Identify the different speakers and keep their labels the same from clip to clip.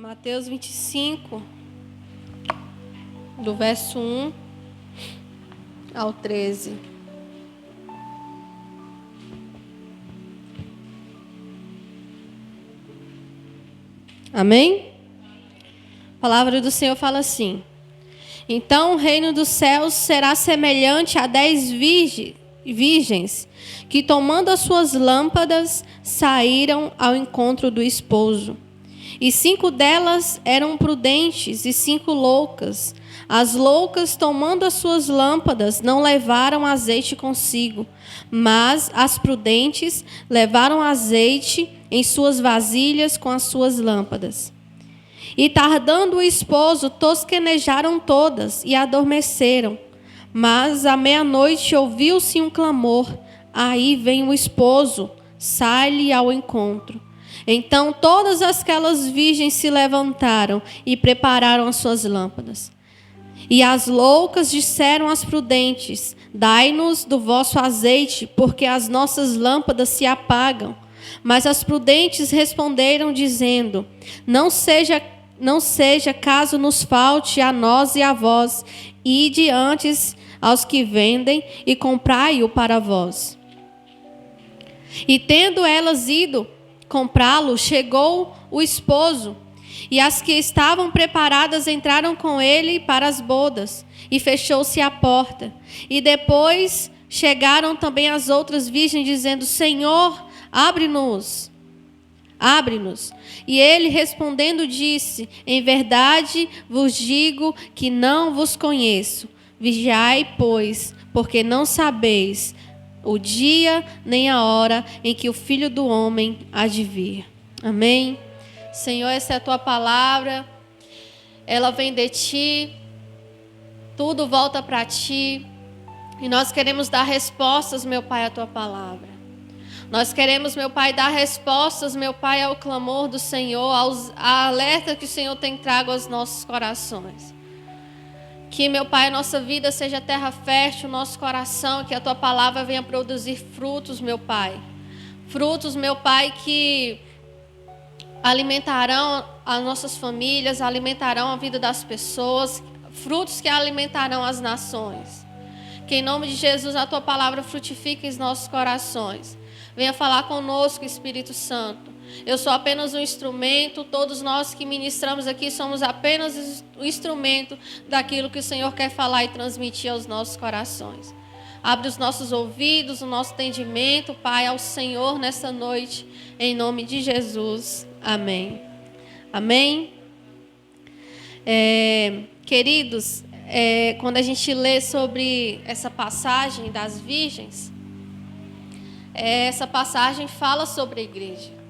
Speaker 1: Mateus 25, do verso 1 ao 13. Amém? A palavra do Senhor fala assim: então o reino dos céus será semelhante a 10 virgens que, tomando as suas lâmpadas, saíram ao encontro do esposo. E 5 delas eram prudentes e 5 loucas. As loucas, tomando as suas lâmpadas, não levaram azeite consigo, mas as prudentes levaram azeite em suas vasilhas com as suas lâmpadas. E tardando o esposo, tosquenejaram todas e adormeceram. Mas à meia-noite ouviu-se um clamor: aí vem o esposo, sai-lhe ao encontro. Então todas aquelas virgens se levantaram e prepararam as suas lâmpadas. E as loucas disseram às prudentes: dai-nos do vosso azeite, porque as nossas lâmpadas se apagam. Mas as prudentes responderam, dizendo: não seja caso nos falte a nós e a vós, ide antes aos que vendem e comprai-o para vós. E tendo elas ido comprá-lo, chegou o esposo, e as que estavam preparadas entraram com ele para as bodas, e fechou-se a porta. E depois chegaram também as outras virgens, dizendo: Senhor, abre-nos. E ele respondendo disse: em verdade vos digo que não vos conheço. Vigiai, pois, porque não sabeis o dia nem a hora em que o Filho do Homem há de vir. Amém? Senhor, essa é a tua palavra. Ela vem de ti. Tudo volta para ti. E nós queremos dar respostas, meu Pai, à tua palavra. Nós queremos, meu Pai, dar respostas, meu Pai, ao clamor do Senhor, à alerta que o Senhor tem trago aos nossos corações. Que, meu Pai, a nossa vida seja terra fértil, o nosso coração, que a tua palavra venha produzir frutos, meu Pai. Frutos, meu Pai, que alimentarão as nossas famílias, alimentarão a vida das pessoas, frutos que alimentarão as nações. Que, em nome de Jesus, a tua palavra frutifique em nossos corações. Venha falar conosco, Espírito Santo. Eu sou apenas um instrumento, todos nós que ministramos aqui somos apenas um instrumento daquilo que o Senhor quer falar e transmitir aos nossos corações. Abre os nossos ouvidos, o nosso entendimento, Pai, ao Senhor nessa noite, em nome de Jesus. Amém. Amém? Queridos, quando a gente lê sobre essa passagem das virgens, essa passagem fala sobre a igreja.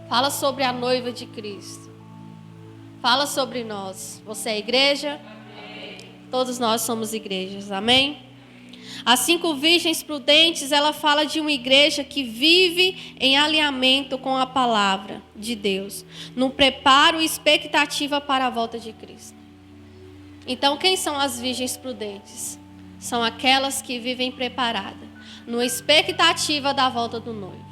Speaker 1: Fala sobre a noiva de Cristo. Fala sobre nós. Você é igreja? Amém. Todos nós somos igrejas. Amém? As 5 virgens prudentes, ela fala de uma igreja que vive em alinhamento com a palavra de Deus, no preparo e expectativa para a volta de Cristo. Então, quem são as virgens prudentes? São aquelas que vivem preparadas, numa expectativa da volta do noivo.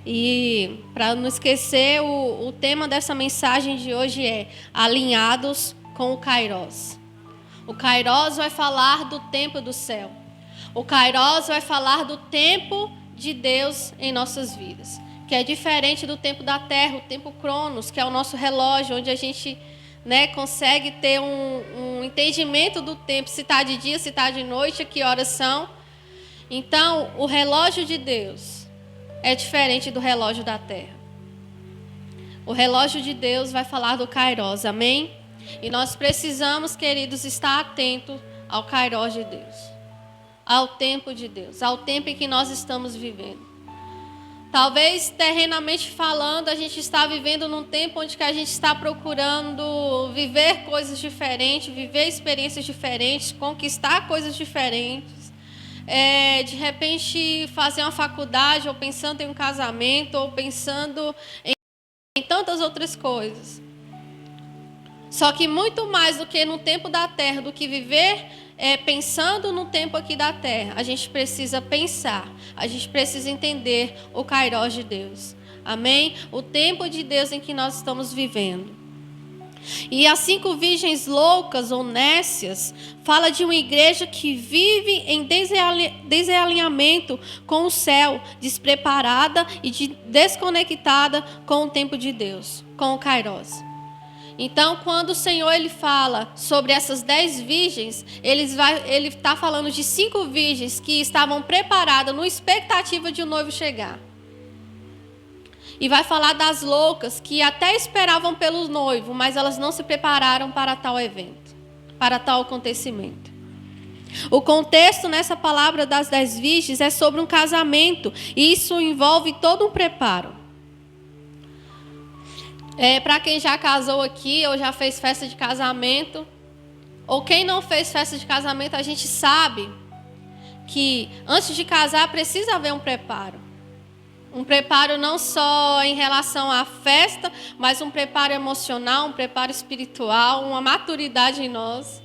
Speaker 1: E, para não esquecer, o tema dessa mensagem de hoje é alinhados com o Kairos. O Kairos vai falar do tempo do céu. O Kairos vai falar do tempo de Deus em nossas vidas, que é diferente do tempo da terra, o tempo Cronos, que é o nosso relógio, onde a gente, consegue ter um entendimento do tempo, se está de dia, se está de noite, a que horas são. Então, o relógio de Deus é diferente do relógio da terra. O relógio de Deus vai falar do Kairos, amém? E nós precisamos, queridos, estar atentos ao Kairos de Deus, ao tempo de Deus, ao tempo em que nós estamos vivendo. Talvez, terrenamente falando, a gente está vivendo num tempo onde que a gente está procurando viver coisas diferentes, viver experiências diferentes, conquistar coisas diferentes. De repente fazer uma faculdade, ou pensando em um casamento, ou pensando em tantas outras coisas. Só que muito mais do que no tempo da terra, do que viver pensando no tempo aqui da terra, a gente precisa pensar, a gente precisa entender o Kairos de Deus. Amém? O tempo de Deus em que nós estamos vivendo. E as 5 virgens loucas ou nécias fala de uma igreja que vive em desalinhamento com o céu, despreparada e desconectada com o tempo de Deus, com o Kairos. Então, quando o Senhor ele fala sobre essas 10 virgens, ele está falando de 5 virgens que estavam preparadas na expectativa de o noivo chegar. E vai falar das loucas que até esperavam pelo noivo, mas elas não se prepararam para tal evento, para tal acontecimento. O contexto nessa palavra das 10 virgens é sobre um casamento, e isso envolve todo um preparo. Para quem já casou aqui, ou já fez festa de casamento, ou quem não fez festa de casamento, a gente sabe que antes de casar precisa haver um preparo. Um preparo não só em relação à festa, mas um preparo emocional, um preparo espiritual, uma maturidade em nós.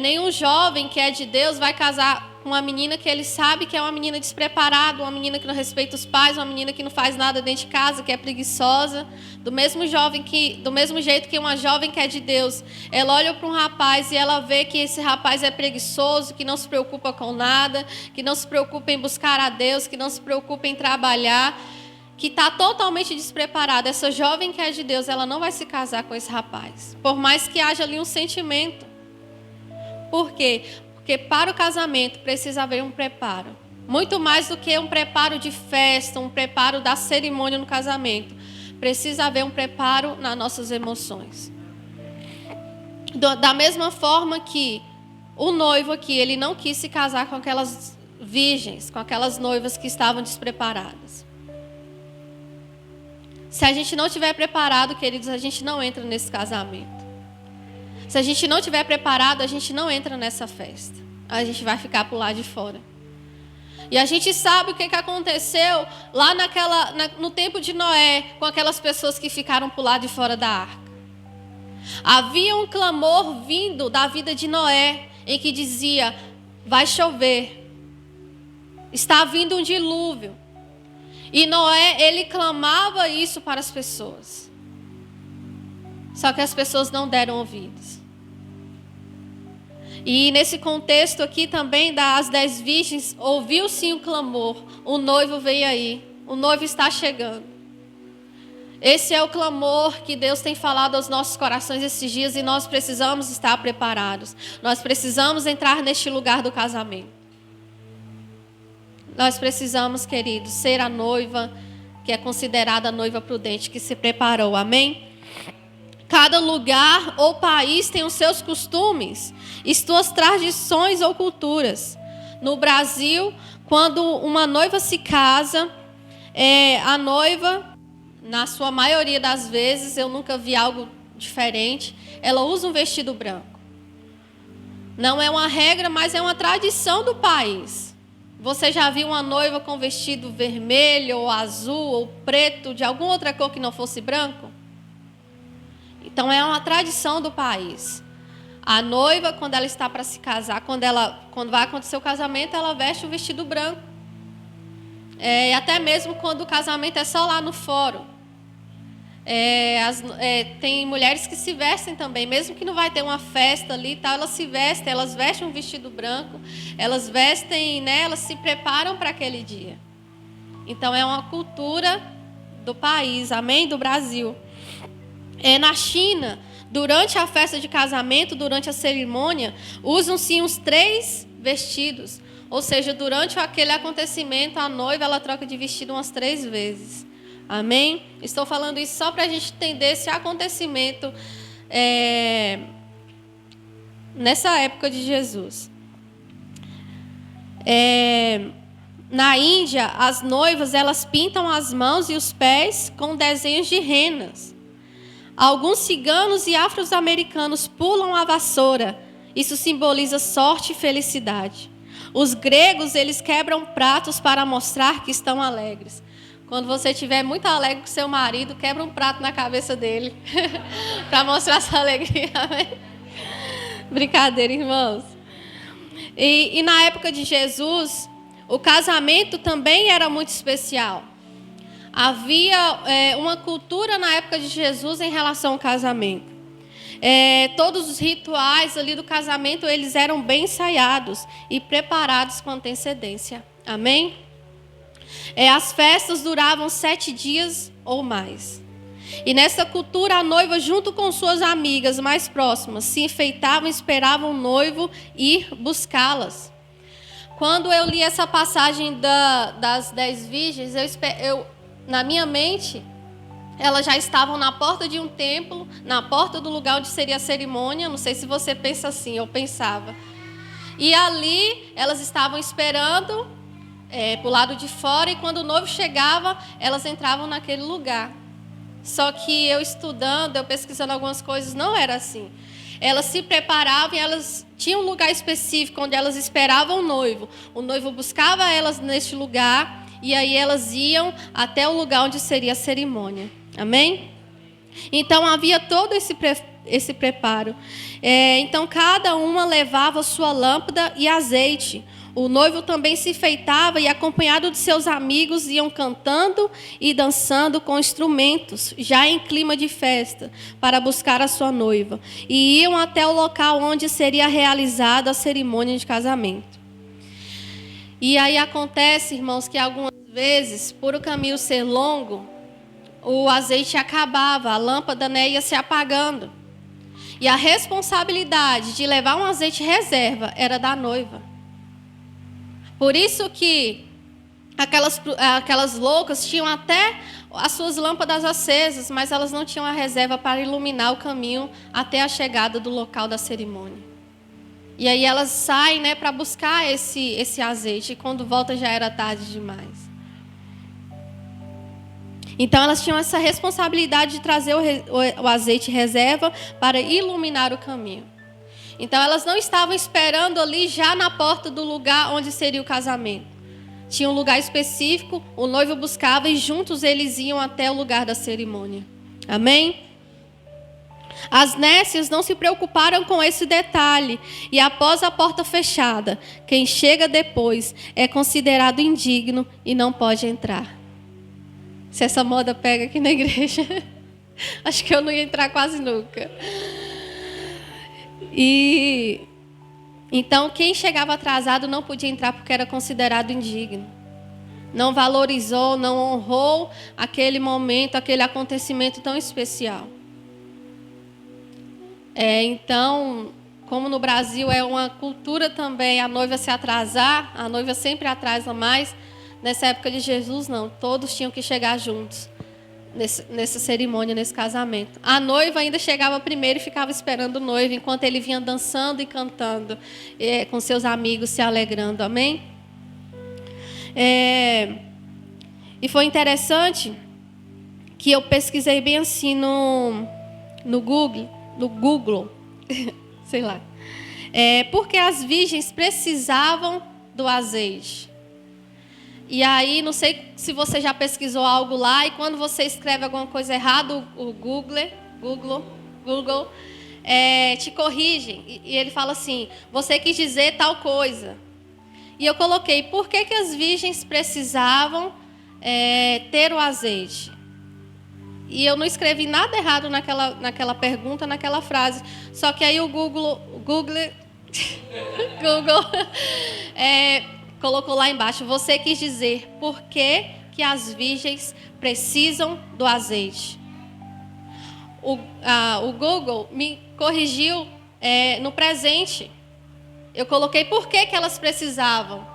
Speaker 1: Nenhum jovem que é de Deus vai casar com uma menina que ele sabe que é uma menina despreparada, uma menina que não respeita os pais, uma menina que não faz nada dentro de casa, que é preguiçosa. Do mesmo jeito que uma jovem que é de Deus, ela olha para um rapaz e ela vê que esse rapaz é preguiçoso, que não se preocupa com nada, que não se preocupa em buscar a Deus, que não se preocupa em trabalhar, que está totalmente despreparada. Essa jovem que é de Deus, ela não vai se casar com esse rapaz, por mais que haja ali um sentimento. Por quê? Porque para o casamento precisa haver um preparo. Muito mais do que um preparo de festa, um preparo da cerimônia no casamento. Precisa haver um preparo nas nossas emoções. Da mesma forma que o noivo aqui, ele não quis se casar com aquelas virgens, com aquelas noivas que estavam despreparadas. Se a gente não estiver preparado, queridos, a gente não entra nesse casamento. Se a gente não estiver preparado, a gente não entra nessa festa. A gente vai ficar por lá de fora. E a gente sabe o que aconteceu lá no tempo de Noé, com aquelas pessoas que ficaram por lá de fora da arca. Havia um clamor vindo da vida de Noé, em que dizia, vai chover. Está vindo um dilúvio. E Noé, ele clamava isso para as pessoas. Só que as pessoas não deram ouvidos. E nesse contexto aqui também das 10 virgens, ouviu-se um clamor. O noivo veio aí. O noivo está chegando. Esse é o clamor que Deus tem falado aos nossos corações esses dias e nós precisamos estar preparados. Nós precisamos entrar neste lugar do casamento. Nós precisamos, queridos, ser a noiva que é considerada a noiva prudente, que se preparou. Amém? Cada lugar ou país tem os seus costumes e suas tradições ou culturas. No Brasil, quando uma noiva se casa, a noiva, na sua maioria das vezes, eu nunca vi algo diferente, ela usa um vestido branco. Não é uma regra, mas é uma tradição do país. Você já viu uma noiva com vestido vermelho, ou azul, ou preto, de alguma outra cor que não fosse branco? Então é uma tradição do país. A noiva, quando ela está para se casar, quando vai acontecer o casamento, ela veste o vestido branco. E até mesmo quando o casamento é só lá no fórum. Tem mulheres que se vestem também, mesmo que não vai ter uma festa ali e tal, elas vestem um vestido branco, elas vestem, né, elas se preparam para aquele dia. Então é uma cultura do país, amém? Do Brasil. Na China, durante a festa de casamento, durante a cerimônia, usam-se uns 3 vestidos. Ou seja, durante aquele acontecimento, a noiva ela troca de vestido umas 3 vezes. Amém? Estou falando isso só para a gente entender esse acontecimento nessa época de Jesus. Na Índia, as noivas elas pintam as mãos e os pés com desenhos de renas. Alguns ciganos e afro-americanos pulam a vassoura. Isso simboliza sorte e felicidade. Os gregos, eles quebram pratos para mostrar que estão alegres. Quando você estiver muito alegre com seu marido, quebra um prato na cabeça dele. para mostrar sua alegria. Brincadeira, irmãos. E na época de Jesus, o casamento também era muito especial. Havia uma cultura na época de Jesus em relação ao casamento. Todos os rituais ali do casamento, eles eram bem ensaiados e preparados com antecedência. Amém? As festas duravam 7 dias ou mais. E nessa cultura, a noiva, junto com suas amigas mais próximas, se enfeitavam e esperavam o noivo ir buscá-las. Quando eu li essa passagem das 10 virgens, na minha mente, elas já estavam na porta de um templo, na porta do lugar onde seria a cerimônia. Não sei se você pensa assim, eu pensava. E ali, elas estavam esperando pro lado de fora, e quando o noivo chegava, elas entravam naquele lugar. Só que eu estudando, eu pesquisando algumas coisas, não era assim. Elas se preparavam e elas tinham um lugar específico onde elas esperavam o noivo. O noivo buscava elas neste lugar e aí elas iam até o lugar onde seria a cerimônia. Amém? Então havia todo esse preparo. Então cada uma levava sua lâmpada e azeite. O noivo também se enfeitava e, acompanhado de seus amigos, iam cantando e dançando com instrumentos, já em clima de festa, para buscar a sua noiva. E iam até o local onde seria realizada a cerimônia de casamento. E aí acontece, irmãos, que algumas vezes, por o caminho ser longo, o azeite acabava, a lâmpada ia se apagando. E a responsabilidade de levar um azeite reserva era da noiva. Por isso que aquelas loucas tinham até as suas lâmpadas acesas, mas elas não tinham a reserva para iluminar o caminho até a chegada do local da cerimônia. E aí elas saem, para buscar esse azeite, e quando volta já era tarde demais. Então elas tinham essa responsabilidade de trazer o azeite reserva para iluminar o caminho. Então elas não estavam esperando ali já na porta do lugar onde seria o casamento. Tinha um lugar específico, o noivo buscava e juntos eles iam até o lugar da cerimônia. Amém? As nécias não se preocuparam com esse detalhe. E após a porta fechada, quem chega depois é considerado indigno e não pode entrar. Se essa moda pega aqui na igreja, acho que eu não ia entrar quase nunca. E então quem chegava atrasado não podia entrar porque era considerado indigno. Não valorizou, não honrou aquele momento, aquele acontecimento tão especial. Então, como no Brasil é uma cultura também a noiva se atrasar, a noiva sempre atrasa mais. Nessa época de Jesus não, todos tinham que chegar juntos. Nessa cerimônia, nesse casamento. A noiva ainda chegava primeiro e ficava esperando o noivo, enquanto ele vinha dançando e cantando, com seus amigos, se alegrando. Amém? E foi interessante que eu pesquisei bem assim no Google, sei lá. Porque as virgens precisavam do azeite. E aí, não sei se você já pesquisou algo lá, e quando você escreve alguma coisa errada, o Google te corrige. E ele fala assim, você quis dizer tal coisa. E eu coloquei, por que as virgens precisavam ter o azeite? E eu não escrevi nada errado naquela pergunta, naquela frase. Só que aí o Google colocou lá embaixo, você quis dizer por que as virgens precisam do azeite. O Google me corrigiu no presente. Eu coloquei por que elas precisavam.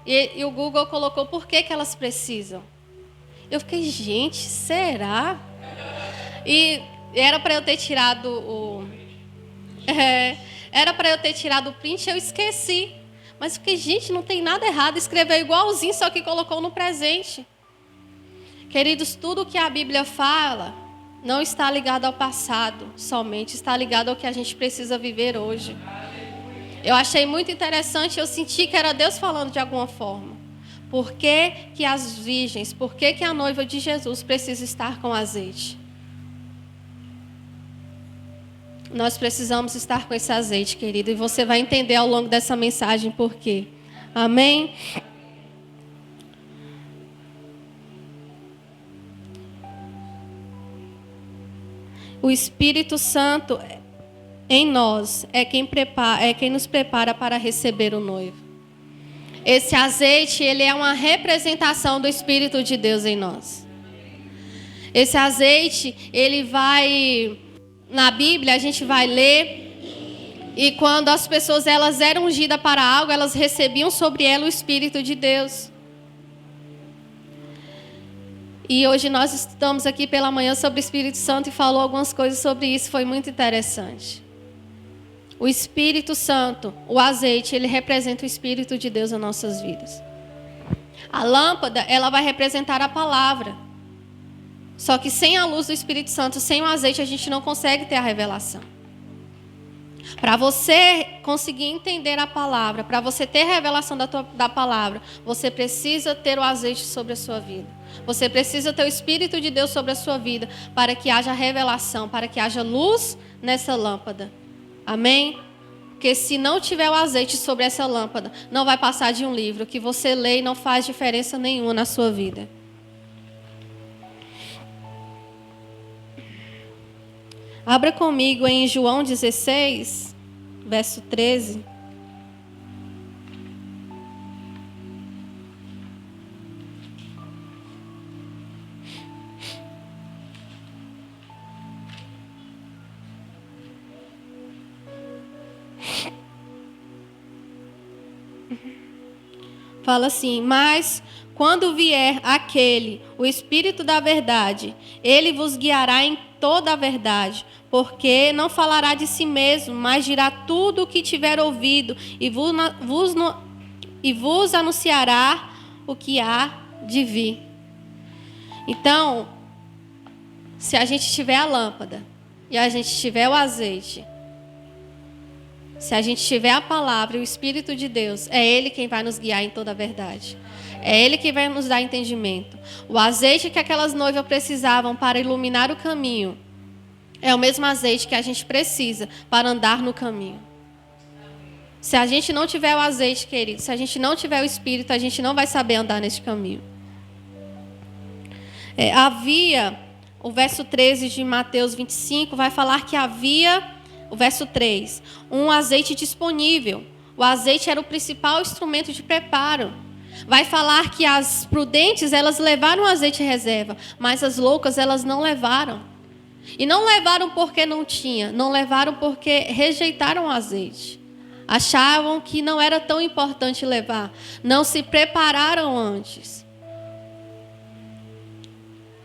Speaker 1: E o Google colocou por que elas precisam. Eu fiquei, gente, será? E era para eu ter tirado era para eu ter tirado o print, eu esqueci. Mas fiquei, gente, não tem nada errado. Escreveu igualzinho, só que colocou no presente. Queridos, tudo que a Bíblia fala não está ligado ao passado somente, está ligado ao que a gente precisa viver hoje. Eu achei muito interessante, eu senti que era Deus falando de alguma forma. Por que as virgens, por que a noiva de Jesus precisa estar com azeite? Nós precisamos estar com esse azeite, querido, e você vai entender ao longo dessa mensagem por quê. Amém? O Espírito Santo em nós é quem nos prepara para receber o noivo. Esse azeite, ele é uma representação do Espírito de Deus em nós. Esse azeite, ele vai, na Bíblia, a gente vai ler, e quando as pessoas elas eram ungidas para algo, elas recebiam sobre ela o Espírito de Deus. E hoje nós estamos aqui pela manhã sobre o Espírito Santo e falou algumas coisas sobre isso, foi muito interessante. O Espírito Santo, o azeite, ele representa o Espírito de Deus nas nossas vidas. A lâmpada, ela vai representar a palavra. Só que sem a luz do Espírito Santo, sem o azeite, a gente não consegue ter a revelação. Para você conseguir entender a palavra, para você ter a revelação da palavra, você precisa ter o azeite sobre a sua vida. Você precisa ter o Espírito de Deus sobre a sua vida, para que haja revelação, para que haja luz nessa lâmpada. Amém? Porque se não tiver o azeite sobre essa lâmpada, não vai passar de um livro que você lê e não faz diferença nenhuma na sua vida. Abra comigo em João 16, verso 13. Fala assim: mas quando vier aquele, o Espírito da verdade, ele vos guiará em toda a verdade, porque não falará de si mesmo, mas dirá tudo o que tiver ouvido e vos anunciará o que há de vir. Então, se a gente tiver a lâmpada e a gente tiver o azeite, se a gente tiver a palavra e o Espírito de Deus, é Ele quem vai nos guiar em toda a verdade. É Ele que vai nos dar entendimento. O azeite que aquelas noivas precisavam para iluminar o caminho é o mesmo azeite que a gente precisa para andar no caminho. Se a gente não tiver o azeite, querido, se a gente não tiver o Espírito, a gente não vai saber andar nesse caminho. O verso 13 de Mateus 25 vai falar que havia, o verso 3, um azeite disponível. O azeite era o principal instrumento de preparo. Vai falar que as prudentes, elas levaram o azeite reserva, mas as loucas, elas não levaram. E não levaram porque não tinha, não levaram porque rejeitaram o azeite. Achavam que não era tão importante levar, não se prepararam antes.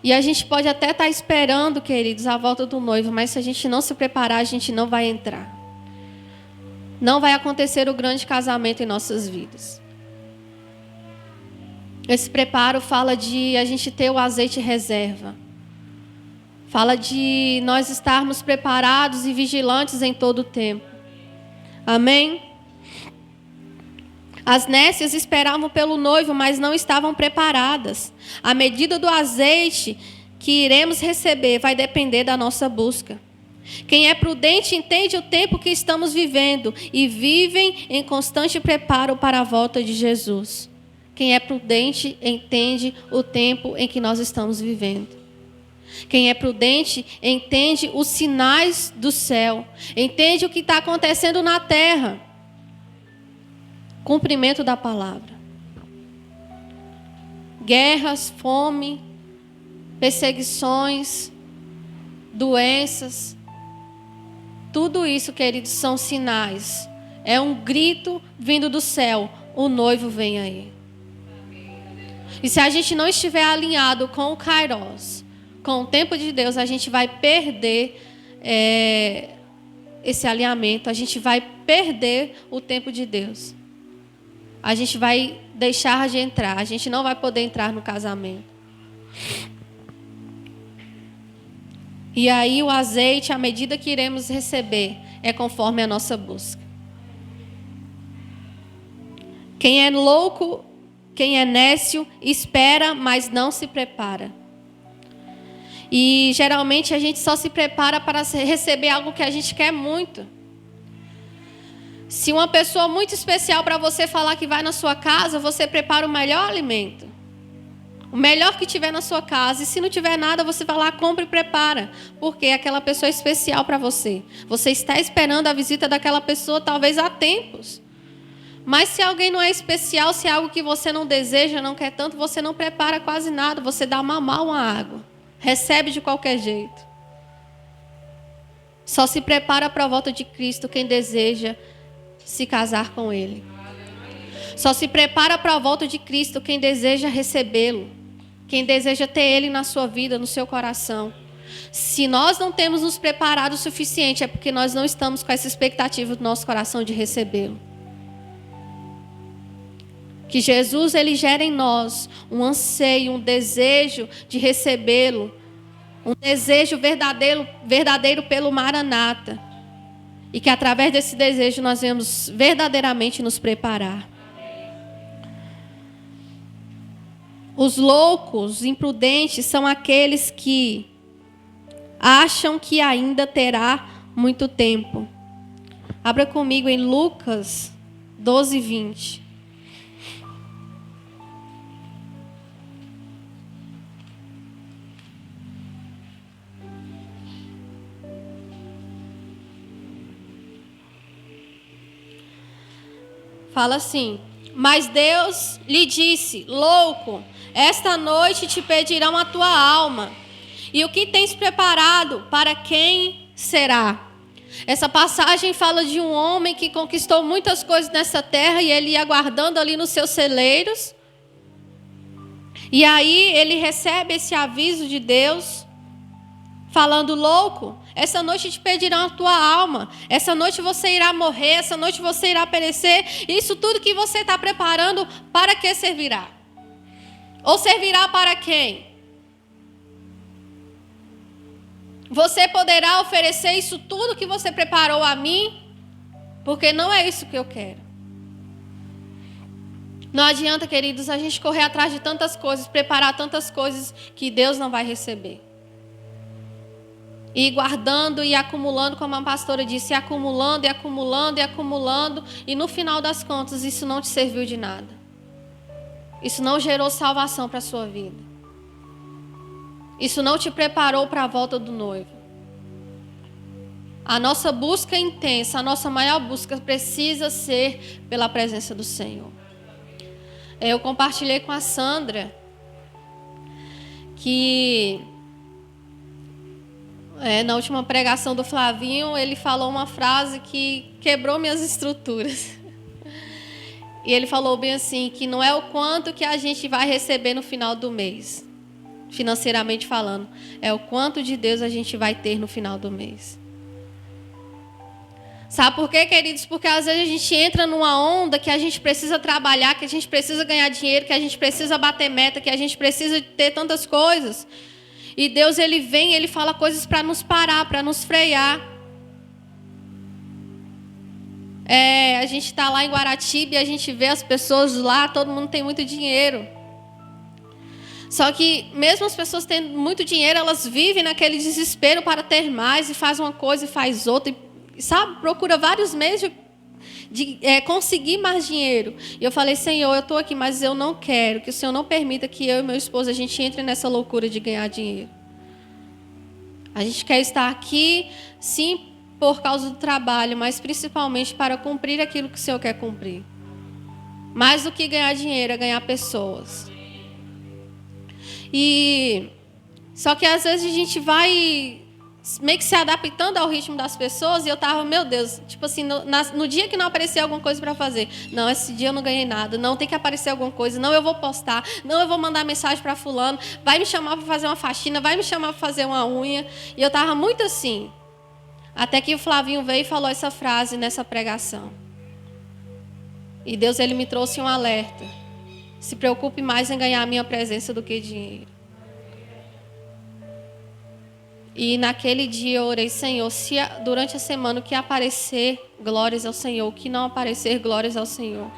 Speaker 1: E a gente pode até estar esperando, queridos, a volta do noivo, mas se a gente não se preparar, a gente não vai entrar. Não vai acontecer o grande casamento em nossas vidas. Esse preparo fala de a gente ter o azeite reserva. Fala de nós estarmos preparados e vigilantes em todo o tempo. Amém? As nécias esperavam pelo noivo, mas não estavam preparadas. A medida do azeite que iremos receber vai depender da nossa busca. Quem é prudente entende o tempo que estamos vivendo e vivem em constante preparo para a volta de Jesus. Quem é prudente entende o tempo em que nós estamos vivendo. Quem é prudente entende os sinais do céu, entende o que está acontecendo na terra. Cumprimento da palavra. Guerras, fome, perseguições, doenças. Tudo isso, queridos, são sinais. É um grito vindo do céu. O noivo vem aí. E se a gente não estiver alinhado com o Kairos, com o tempo de Deus, a gente vai perder esse alinhamento. A gente vai perder o tempo de Deus. A gente vai deixar de entrar. A gente não vai poder entrar no casamento. E aí o azeite, à medida que iremos receber, é conforme a nossa busca. Quem é louco, quem é nécio, espera, mas não se prepara. E geralmente a gente só se prepara para receber algo que a gente quer muito. Se uma pessoa muito especial para você falar que vai na sua casa, você prepara o melhor alimento. O melhor que tiver na sua casa. E se não tiver nada, você vai lá, compra e prepara. Porque aquela pessoa é especial para você. Você está esperando a visita daquela pessoa talvez há tempos. Mas se alguém não é especial, se é algo que você não deseja, não quer tanto, você não prepara quase nada. Você dá mamar uma água. Recebe de qualquer jeito. Só se prepara para a volta de Cristo quem deseja se casar com Ele. Só se prepara para a volta de Cristo quem deseja recebê-lo. Quem deseja ter Ele na sua vida, no seu coração. Se nós não temos nos preparado o suficiente, é porque nós não estamos com essa expectativa do nosso coração de recebê-lo. Que Jesus, Ele gera em nós um anseio, um desejo de recebê-lo. Um desejo verdadeiro pelo Maranata. E que através desse desejo nós vamos verdadeiramente nos preparar. Os loucos, imprudentes, são aqueles que acham que ainda terá muito tempo. Abra comigo em Lucas 12, 20. Fala assim: mas Deus lhe disse, louco, esta noite te pedirão a tua alma. E o que tens preparado, para quem será? Essa passagem fala de um homem que conquistou muitas coisas nessa terra e ele ia guardando ali nos seus celeiros. E aí ele recebe esse aviso de Deus, falando: louco, essa noite te pedirão a tua alma. Essa noite você irá morrer, essa noite você irá perecer. Isso tudo que você está preparando, para que servirá? Ou servirá para quem? Você poderá oferecer isso tudo que você preparou a mim? Porque não é isso que eu quero. Não adianta, queridos, a gente correr atrás de tantas coisas, preparar tantas coisas que Deus não vai receber. E guardando e acumulando, como a pastora disse, acumulando e acumulando e acumulando. E no final das contas, isso não te serviu de nada. Isso não gerou salvação para a sua vida. Isso não te preparou para a volta do noivo. A nossa busca intensa, a nossa maior busca precisa ser pela presença do Senhor. Eu compartilhei com a Sandra que na última pregação do Flavinho, ele falou uma frase que quebrou minhas estruturas. E ele falou bem assim, que não é o quanto que a gente vai receber no final do mês, financeiramente falando, é o quanto de Deus a gente vai ter no final do mês. Sabe por quê, queridos? Porque às vezes a gente entra numa onda que a gente precisa trabalhar, que a gente precisa ganhar dinheiro, que a gente precisa bater meta, que a gente precisa ter tantas coisas. E Deus, Ele vem, Ele fala coisas para nos parar, para nos frear. A gente está lá em Guaratiba e a gente vê as pessoas lá, todo mundo tem muito dinheiro. Só que mesmo as pessoas tendo muito dinheiro, elas vivem naquele desespero para ter mais e faz uma coisa e faz outra. E, sabe, procura vários meios de conseguir mais dinheiro. E eu falei: Senhor, eu estou aqui, mas eu não quero que o Senhor não permita que eu e meu esposo a gente entre nessa loucura de ganhar dinheiro. A gente quer estar aqui, sim, por causa do trabalho, mas principalmente para cumprir aquilo que o Senhor quer cumprir. Mais do que ganhar dinheiro, é ganhar pessoas. E só que às vezes a gente vai meio que se adaptando ao ritmo das pessoas, e eu tava, meu Deus, tipo assim, no dia que não aparecer alguma coisa para fazer, não, esse dia eu não ganhei nada, não, tem que aparecer alguma coisa, não, eu vou postar, não, eu vou mandar mensagem para fulano, vai me chamar para fazer uma faxina, vai me chamar para fazer uma unha, e eu tava muito assim, até que o Flavinho veio e falou essa frase nessa pregação, e Deus, Ele me trouxe um alerta: se preocupe mais em ganhar a minha presença do que dinheiro. E naquele dia eu orei: Senhor, se durante a semana o que aparecer, glórias ao Senhor. O que não aparecer, glórias ao Senhor.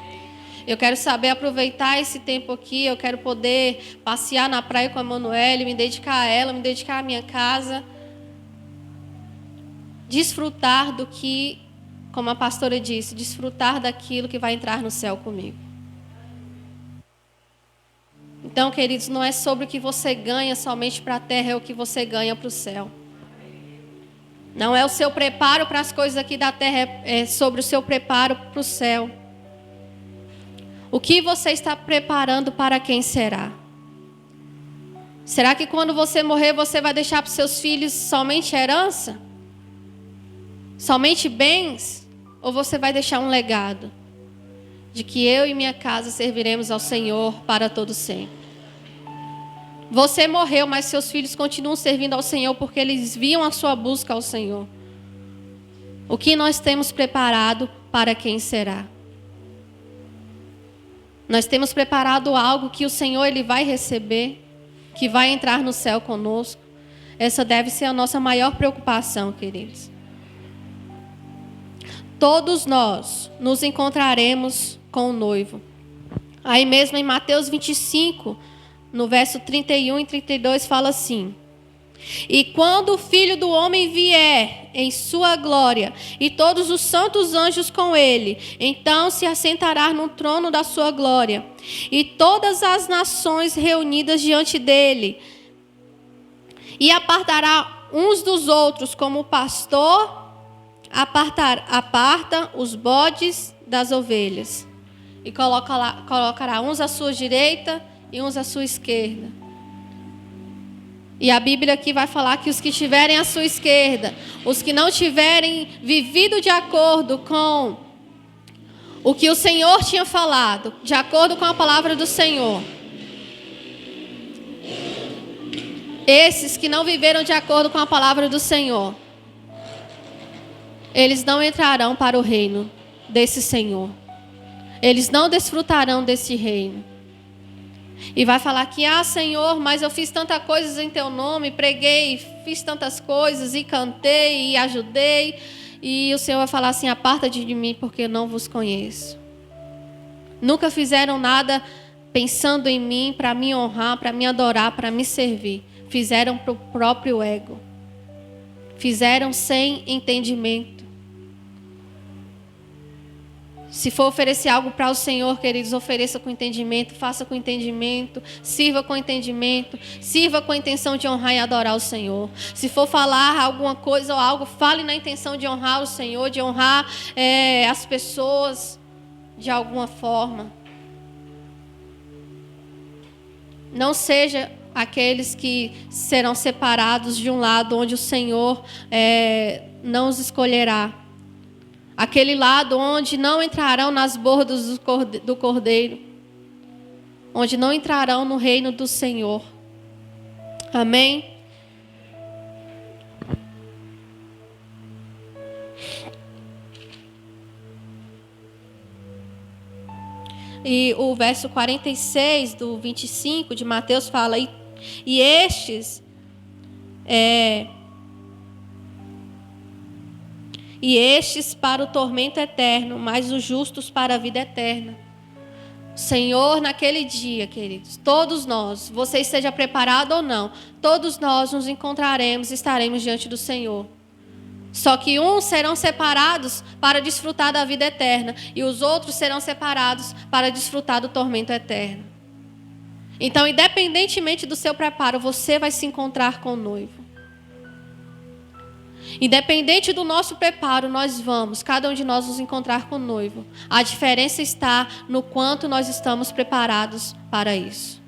Speaker 1: Eu quero saber aproveitar esse tempo aqui. Eu quero poder passear na praia com a Emanuele, me dedicar a ela, me dedicar à minha casa. Desfrutar do que, como a pastora disse, desfrutar daquilo que vai entrar no céu comigo. Então, queridos, não é sobre o que você ganha somente para a terra, é o que você ganha para o céu. Não é o seu preparo para as coisas aqui da terra, é sobre o seu preparo para o céu. O que você está preparando para quem será? Será que quando você morrer, você vai deixar para os seus filhos somente herança? Somente bens? Ou você vai deixar um legado de que eu e minha casa serviremos ao Senhor para todo sempre? Você morreu, mas seus filhos continuam servindo ao Senhor porque eles viam a sua busca ao Senhor. O que nós temos preparado para quem será? Nós temos preparado algo que o Senhor ele vai receber, que vai entrar no céu conosco. Essa deve ser a nossa maior preocupação, queridos. Todos nós nos encontraremos com o noivo. Aí mesmo em Mateus 25, no verso 31 e 32, fala assim: e quando o Filho do Homem vier em sua glória, e todos os santos anjos com ele, então se assentará no trono da sua glória, e todas as nações reunidas diante dele, e apartará uns dos outros, como o pastor aparta os bodes das ovelhas, e colocará uns à sua direita e uns à sua esquerda. E a Bíblia aqui vai falar que os que estiverem à sua esquerda, os que não tiverem vivido de acordo com o que o Senhor tinha falado, de acordo com a palavra do Senhor, esses que não viveram de acordo com a palavra do Senhor, eles não entrarão para o reino desse Senhor. Eles não desfrutarão desse reino. E vai falar que, Senhor, mas eu fiz tantas coisas em teu nome, preguei, fiz tantas coisas, e cantei, e ajudei. E o Senhor vai falar assim: aparta-te de mim, porque eu não vos conheço. Nunca fizeram nada pensando em mim, para me honrar, para me adorar, para me servir. Fizeram para o próprio ego. Fizeram sem entendimento. Se for oferecer algo para o Senhor, queridos, ofereça com entendimento, faça com entendimento, sirva com entendimento, sirva com a intenção de honrar e adorar o Senhor. Se for falar alguma coisa ou algo, fale na intenção de honrar o Senhor, de honrar as pessoas de alguma forma. Não seja aqueles que serão separados de um lado onde o Senhor não os escolherá. Aquele lado onde não entrarão nas bordas do Cordeiro. Onde não entrarão no reino do Senhor. Amém? E o verso 46 do 25 de Mateus fala: e estes... E estes para o tormento eterno, mas os justos para a vida eterna. Senhor, naquele dia, queridos, todos nós, você esteja preparado ou não, todos nós nos encontraremos, estaremos diante do Senhor. Só que uns serão separados para desfrutar da vida eterna, e os outros serão separados para desfrutar do tormento eterno. Então, independentemente do seu preparo, você vai se encontrar com o noivo. Independente do nosso preparo, cada um de nós nos encontrar com o noivo. A diferença está no quanto nós estamos preparados para isso.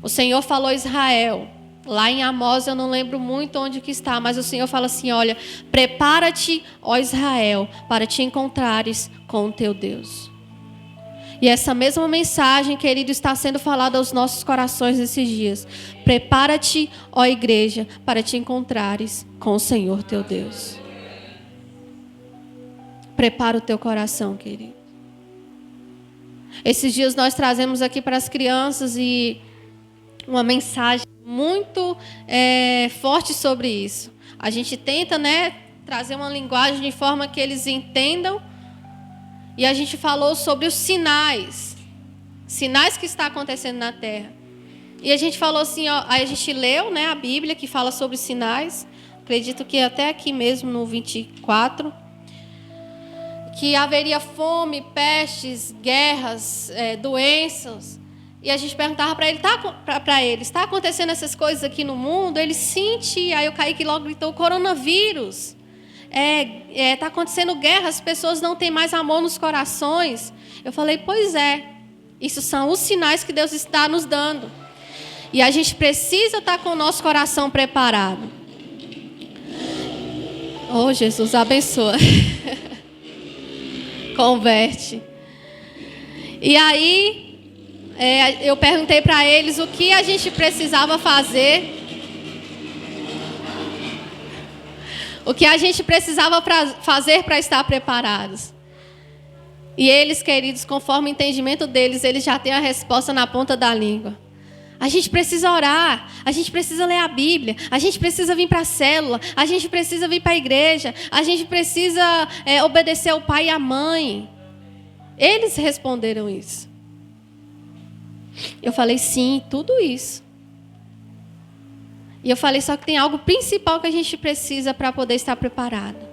Speaker 1: O Senhor falou a Israel, lá em Amós, eu não lembro muito onde que está, mas o Senhor fala assim: olha, prepara-te, ó Israel, para te encontrares com o teu Deus. E essa mesma mensagem, querido, está sendo falada aos nossos corações nesses dias. Prepara-te, ó igreja, para te encontrares com o Senhor teu Deus. Prepara o teu coração, querido. Esses dias nós trazemos aqui para as crianças uma mensagem muito forte sobre isso. A gente tenta, trazer uma linguagem de forma que eles entendam. E a gente falou sobre os sinais que está acontecendo na terra. E a gente falou assim, aí a gente leu, a Bíblia que fala sobre sinais. Acredito que até aqui mesmo no 24, que haveria fome, pestes, guerras, doenças. E a gente perguntava para ele, para eles, está acontecendo essas coisas aqui no mundo? Eles sim. Aí o Kaique logo gritou, coronavírus. Está acontecendo guerra, as pessoas não têm mais amor nos corações. Eu falei, pois é. Isso são os sinais que Deus está nos dando. E a gente precisa estar com o nosso coração preparado. Oh, Jesus, abençoa. Converte. E aí, eu perguntei para eles o que a gente precisava fazer. O que a gente precisava fazer para estar preparados. E eles, queridos, conforme o entendimento deles, eles já têm a resposta na ponta da língua. A gente precisa orar, a gente precisa ler a Bíblia, a gente precisa vir para a célula, a gente precisa vir para a igreja, a gente precisa obedecer ao pai e à mãe. Eles responderam isso. Eu falei, sim, tudo isso. E eu falei, só que tem algo principal que a gente precisa para poder estar preparado.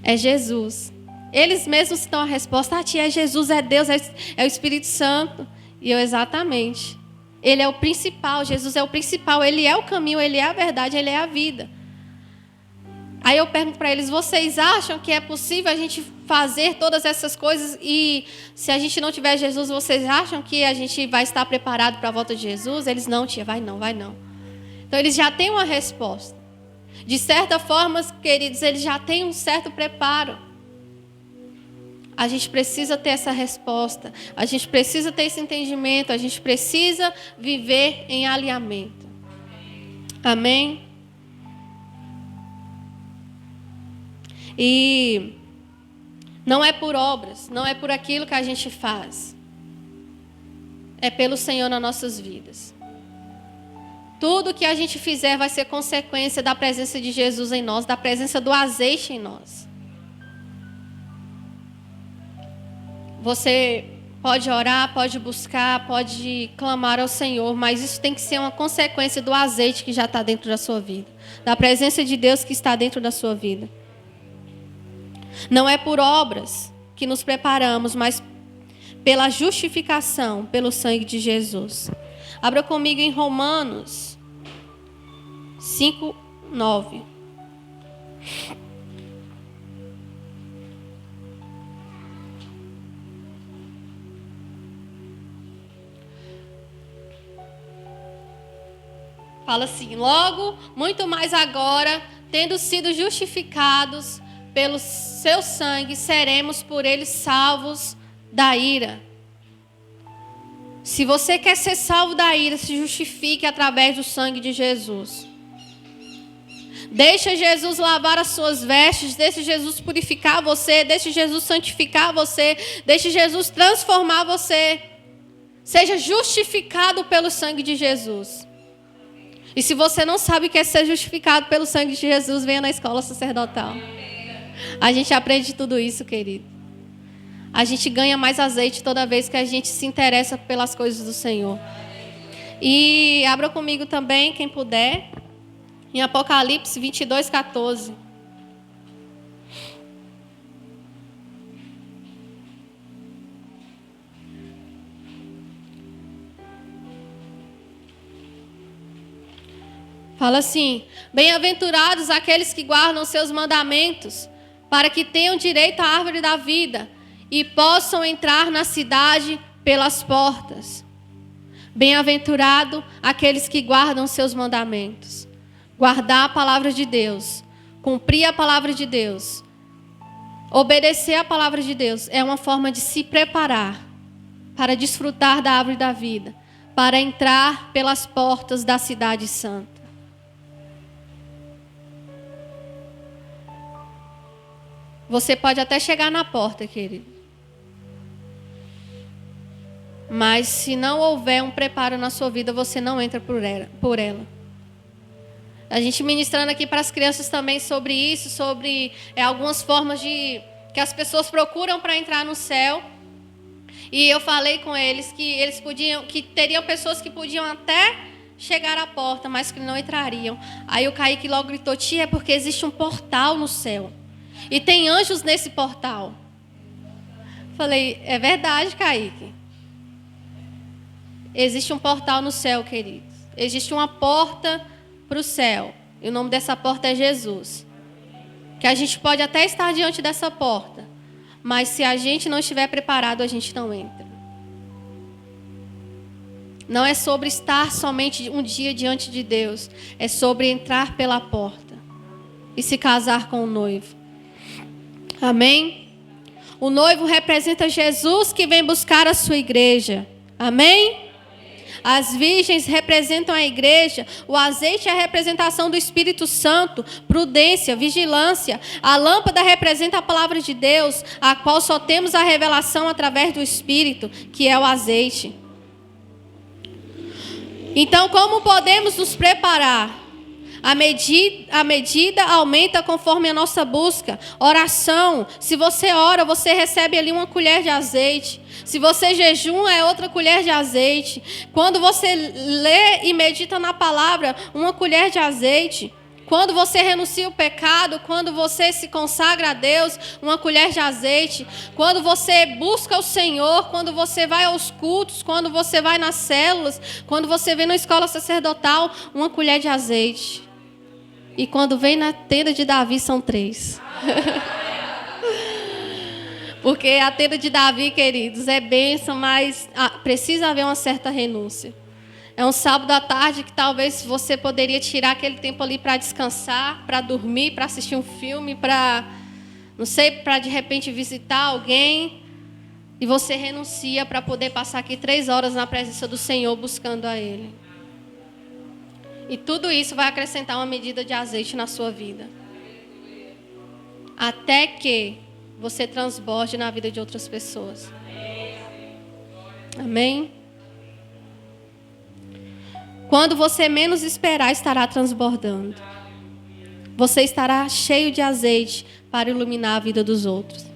Speaker 1: É Jesus. Eles mesmos dão a resposta, tia, é Jesus, é Deus, é o Espírito Santo. E eu, exatamente. Ele é o principal, Jesus é o principal, Ele é o caminho, Ele é a verdade, Ele é a vida. Aí eu pergunto para eles, vocês acham que é possível a gente fazer todas essas coisas e se a gente não tiver Jesus, vocês acham que a gente vai estar preparado para a volta de Jesus? Eles, não, tia, vai não. Então eles já têm uma resposta. De certa forma, queridos, eles já têm um certo preparo. A gente precisa ter essa resposta. A gente precisa ter esse entendimento. A gente precisa viver em alinhamento. Amém? E não é por obras, não é por aquilo que a gente faz. É pelo Senhor nas nossas vidas. Tudo que a gente fizer vai ser consequência da presença de Jesus em nós, da presença do azeite em nós. Você pode orar, pode buscar, pode clamar ao Senhor, mas isso tem que ser uma consequência do azeite que já está dentro da sua vida, da presença de Deus que está dentro da sua vida. Não é por obras que nos preparamos, mas pela justificação, pelo sangue de Jesus. Abra comigo em Romanos 5:9. Fala assim, logo, muito mais agora, tendo sido justificados pelo seu sangue, seremos por ele salvos da ira. Se você quer ser salvo da ira, se justifique através do sangue de Jesus. Deixa Jesus lavar as suas vestes, deixa Jesus purificar você, deixa Jesus santificar você, deixa Jesus transformar você. Seja justificado pelo sangue de Jesus. E se você não sabe o que é ser justificado pelo sangue de Jesus, venha na escola sacerdotal. A gente aprende tudo isso, querido. A gente ganha mais azeite toda vez que a gente se interessa pelas coisas do Senhor. E abra comigo também, quem puder, em Apocalipse 22:14. Fala assim, bem-aventurados aqueles que guardam seus mandamentos, para que tenham direito à árvore da vida e possam entrar na cidade pelas portas. Bem-aventurado aqueles que guardam seus mandamentos. Guardar a palavra de Deus, cumprir a palavra de Deus, obedecer a palavra de Deus é uma forma de se preparar para desfrutar da árvore da vida, para entrar pelas portas da cidade santa. Você pode até chegar na porta, querido. Mas se não houver um preparo na sua vida, você não entra por ela. A gente ministrando aqui para as crianças também sobre isso, sobre algumas formas que as pessoas procuram para entrar no céu. E eu falei com eles que teriam pessoas que podiam até chegar à porta, mas que não entrariam. Aí o Kaique logo gritou, tia, é porque existe um portal no céu. E tem anjos nesse portal. Falei, é verdade, Kaique. existe um portal no céu, queridos. Existe uma porta para o céu. E o nome dessa porta é Jesus. Que a gente pode até estar diante dessa porta, mas se a gente não estiver preparado, a gente não entra. Não é sobre estar somente um dia diante de Deus. É sobre entrar pela porta e se casar com o noivo. Amém? O noivo representa Jesus que vem buscar a sua igreja. Amém? As virgens representam a igreja. O azeite é a representação do Espírito Santo. Prudência, vigilância. A lâmpada representa a palavra de Deus, a qual só temos a revelação através do Espírito, que é o azeite. Então, como podemos nos preparar? A medida aumenta conforme a nossa busca. Oração. Se você ora, você recebe ali uma colher de azeite. Se você jejuma, é outra colher de azeite. Quando você lê e medita na palavra, uma colher de azeite. Quando você renuncia o pecado, quando você se consagra a Deus, uma colher de azeite. Quando você busca o Senhor, quando você vai aos cultos, quando você vai nas células, quando você vem na escola sacerdotal, uma colher de azeite. E quando vem na tenda de Davi, são 3. Porque a tenda de Davi, queridos, é bênção, mas precisa haver uma certa renúncia. É um sábado à tarde que talvez você poderia tirar aquele tempo ali para descansar, para dormir, para assistir um filme, para, não sei, para de repente visitar alguém. E você renuncia para poder passar aqui 3 horas na presença do Senhor buscando a Ele. E tudo isso vai acrescentar uma medida de azeite na sua vida. Até que você transborde na vida de outras pessoas. Amém? Quando você menos esperar, estará transbordando. Você estará cheio de azeite para iluminar a vida dos outros.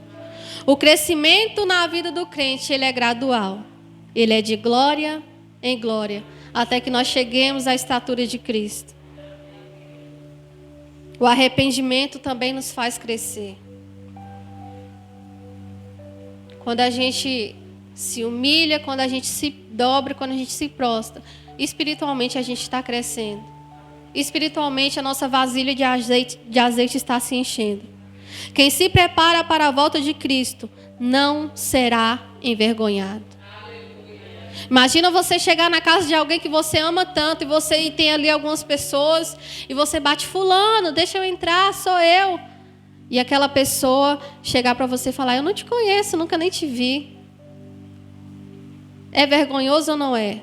Speaker 1: O crescimento na vida do crente, ele é gradual. Ele é de glória em glória, até que nós cheguemos à estatura de Cristo. O arrependimento também nos faz crescer. Quando a gente se humilha, quando a gente se dobra, quando a gente se prostra, espiritualmente a gente está crescendo. Espiritualmente a nossa vasilha de azeite está se enchendo. Quem se prepara para a volta de Cristo não será envergonhado. Imagina você chegar na casa de alguém que você ama tanto e tem ali algumas pessoas e você bate: fulano, deixa eu entrar, sou eu. E aquela pessoa chegar para você e falar: eu não te conheço, nunca nem te vi. É vergonhoso ou não é?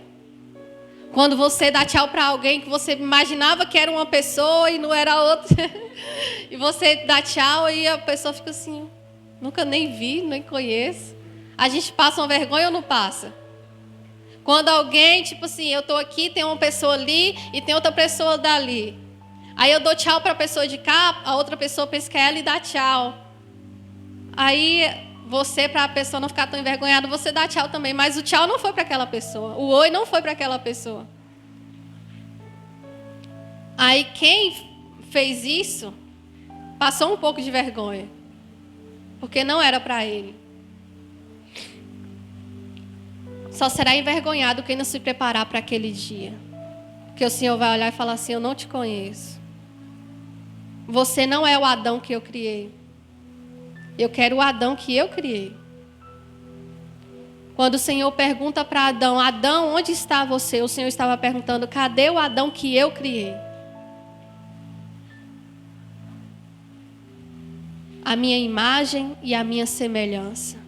Speaker 1: Quando você dá tchau para alguém que você imaginava que era uma pessoa e não era outra. E você dá tchau e a pessoa fica assim: nunca nem vi, nem conheço. A gente passa uma vergonha ou não passa? Quando alguém, tipo assim, eu estou aqui, tem uma pessoa ali e tem outra pessoa dali. Aí eu dou tchau para a pessoa de cá, a outra pessoa pensa que é ela e dá tchau. Aí você, para a pessoa não ficar tão envergonhada, você dá tchau também. Mas o tchau não foi para aquela pessoa. O oi não foi para aquela pessoa. Aí quem fez isso, passou um pouco de vergonha. Porque não era para ele. Só será envergonhado quem não se preparar para aquele dia. Porque o Senhor vai olhar e falar assim: eu não te conheço. Você não é o Adão que eu criei. Eu quero o Adão que eu criei. Quando o Senhor pergunta para Adão: Adão, onde está você? O Senhor estava perguntando: cadê o Adão que eu criei? A minha imagem e a minha semelhança.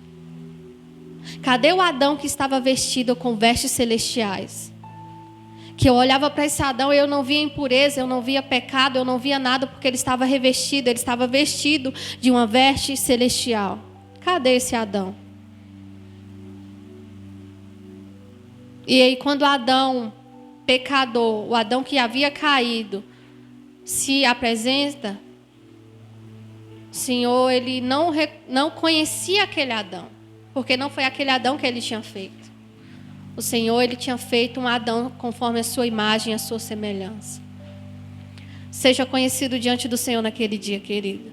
Speaker 1: Cadê o Adão que estava vestido com vestes celestiais? Que eu olhava para esse Adão e eu não via impureza, eu não via pecado, eu não via nada, porque ele estava revestido, ele estava vestido de uma veste celestial. Cadê esse Adão? E aí quando Adão, pecador, o Adão que havia caído, se apresenta, o Senhor, ele não conhecia aquele Adão. Porque não foi aquele Adão que ele tinha feito. O Senhor, ele tinha feito um Adão conforme a sua imagem e a sua semelhança. Seja conhecido diante do Senhor naquele dia, querido.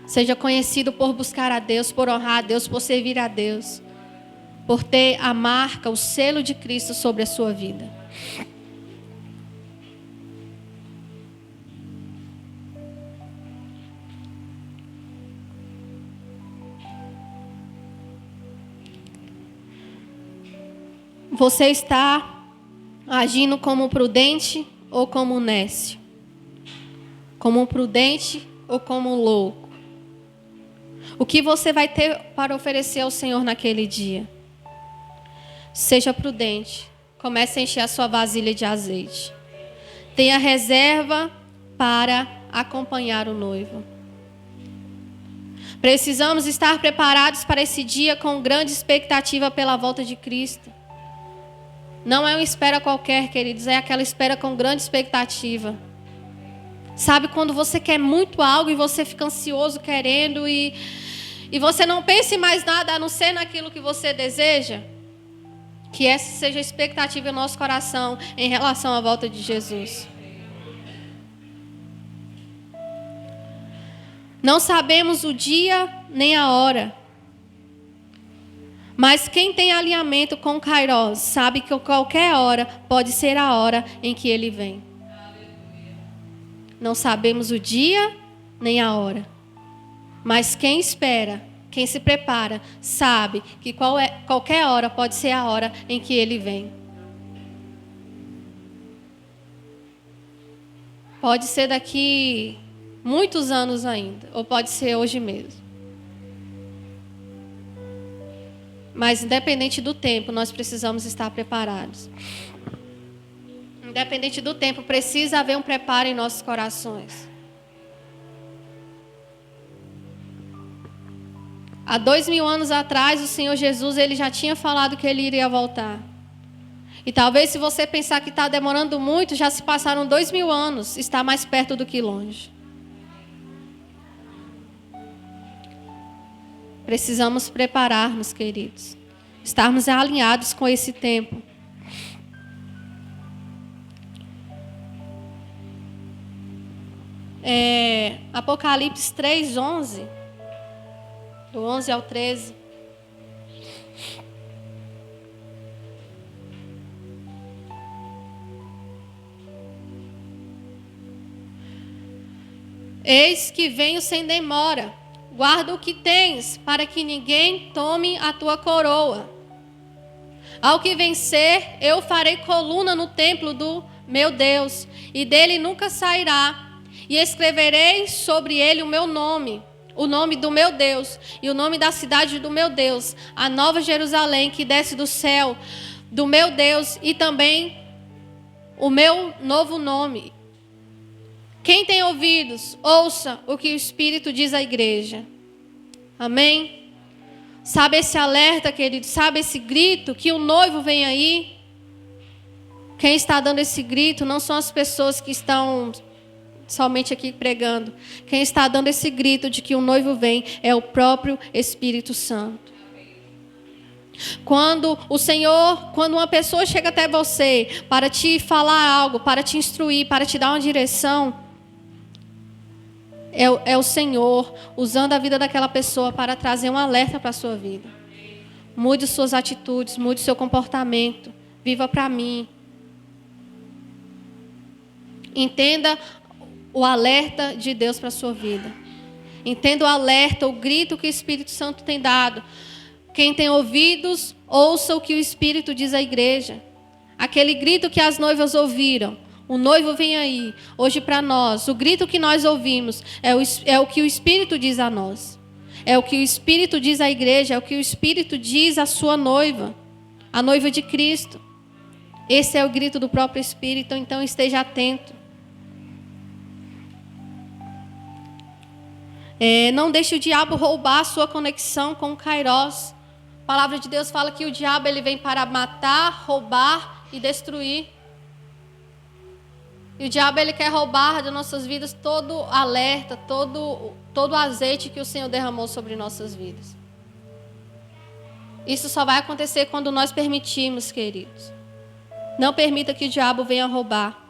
Speaker 1: Seja conhecido por buscar a Deus, por honrar a Deus, por servir a Deus. por ter a marca, o selo de Cristo sobre a sua vida. Você está agindo como prudente ou como nécio? Como prudente ou como louco? O que você vai ter para oferecer ao Senhor naquele dia? Seja prudente. Comece a encher a sua vasilha de azeite. Tenha reserva para acompanhar o noivo. Precisamos estar preparados para esse dia com grande expectativa pela volta de Cristo. Não é uma espera qualquer, queridos, é aquela espera com grande expectativa. Sabe quando você quer muito algo e você fica ansioso querendo e você não pensa em mais nada a não ser naquilo que você deseja? Que essa seja a expectativa em nosso coração em relação à volta de Jesus. Não sabemos o dia nem a hora. Mas quem tem alinhamento com Kairos sabe que qualquer hora pode ser a hora em que ele vem. Não sabemos o dia nem a hora. Mas quem espera, quem se prepara, sabe que qualquer hora pode ser a hora em que ele vem. Pode ser daqui muitos anos ainda, ou pode ser hoje mesmo. Mas independente do tempo, nós precisamos estar preparados. Independente do tempo, precisa haver um preparo em nossos corações. Há 2000 anos atrás, o Senhor Jesus ele já tinha falado que ele iria voltar. E talvez se você pensar que está demorando muito, já se passaram 2000 anos, está mais perto do que longe. Precisamos preparar-nos, queridos. Estarmos alinhados com esse tempo. Apocalipse 3:11, do 11 ao 13. Eis que venho sem demora. Guarda o que tens, para que ninguém tome a tua coroa. Ao que vencer, eu farei coluna no templo do meu Deus, e dele nunca sairá. E escreverei sobre ele o meu nome, o nome do meu Deus, e o nome da cidade do meu Deus, a nova Jerusalém que desce do céu do meu Deus, e também o meu novo nome. Quem tem ouvidos, ouça o que o Espírito diz à igreja. Amém? Sabe esse alerta, querido? Sabe esse grito que o noivo vem aí? Quem está dando esse grito não são as pessoas que estão somente aqui pregando. Quem está dando esse grito de que o noivo vem é o próprio Espírito Santo. Quando uma pessoa chega até você para te falar algo, para te instruir, para te dar uma direção, é o Senhor usando a vida daquela pessoa para trazer um alerta para a sua vida. Mude suas atitudes, mude seu comportamento. Viva para mim. Entenda o alerta de Deus para a sua vida. Entenda o alerta, o grito que o Espírito Santo tem dado. Quem tem ouvidos, ouça o que o Espírito diz à igreja. Aquele grito que as noivas ouviram. O noivo vem aí, hoje para nós. O grito que nós ouvimos é o que o Espírito diz a nós. É o que o Espírito diz à igreja, é o que o Espírito diz à sua noiva. A noiva de Cristo. Esse é o grito do próprio Espírito, então esteja atento. Não deixe o diabo roubar a sua conexão com o Kairos. A palavra de Deus fala que o diabo ele vem para matar, roubar e destruir. E o diabo ele quer roubar de nossas vidas todo alerta, todo o azeite que o Senhor derramou sobre nossas vidas. Isso só vai acontecer quando nós permitirmos, queridos. Não permita que o diabo venha roubar.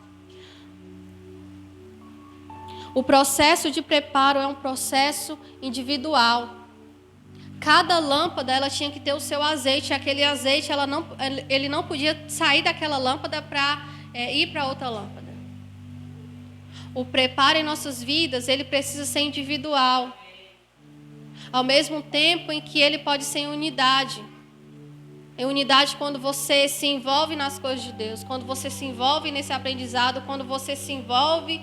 Speaker 1: O processo de preparo é um processo individual. cada lâmpada ela tinha que ter o seu azeite. Aquele azeite ele não podia sair daquela lâmpada para ir para outra lâmpada. O preparo em nossas vidas, ele precisa ser individual. Ao mesmo tempo em que ele pode ser em unidade. Em unidade quando você se envolve nas coisas de Deus, quando você se envolve nesse aprendizado, quando você se envolve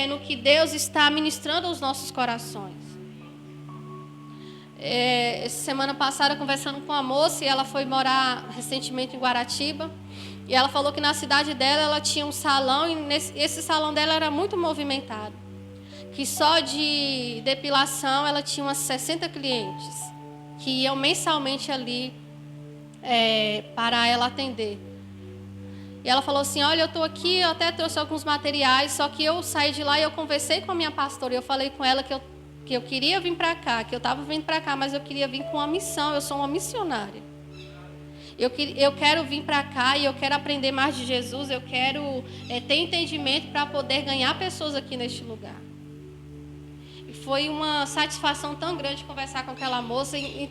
Speaker 1: no que Deus está ministrando aos nossos corações. Essa semana passada, conversando com a moça, e ela foi morar recentemente em Guaratiba, e ela falou que na cidade dela, ela tinha um salão, e esse salão dela era muito movimentado. Que só de depilação, ela tinha umas 60 clientes, que iam mensalmente ali para ela atender. E ela falou assim, olha, eu estou aqui, eu até trouxe alguns materiais, só que eu saí de lá e eu conversei com a minha pastora, e eu falei com ela que eu queria vir para cá, que eu estava vindo para cá, mas eu queria vir com uma missão, eu sou uma missionária. Eu quero vir para cá e eu quero aprender mais de Jesus, eu quero ter entendimento para poder ganhar pessoas aqui neste lugar. E foi uma satisfação tão grande conversar com aquela moça e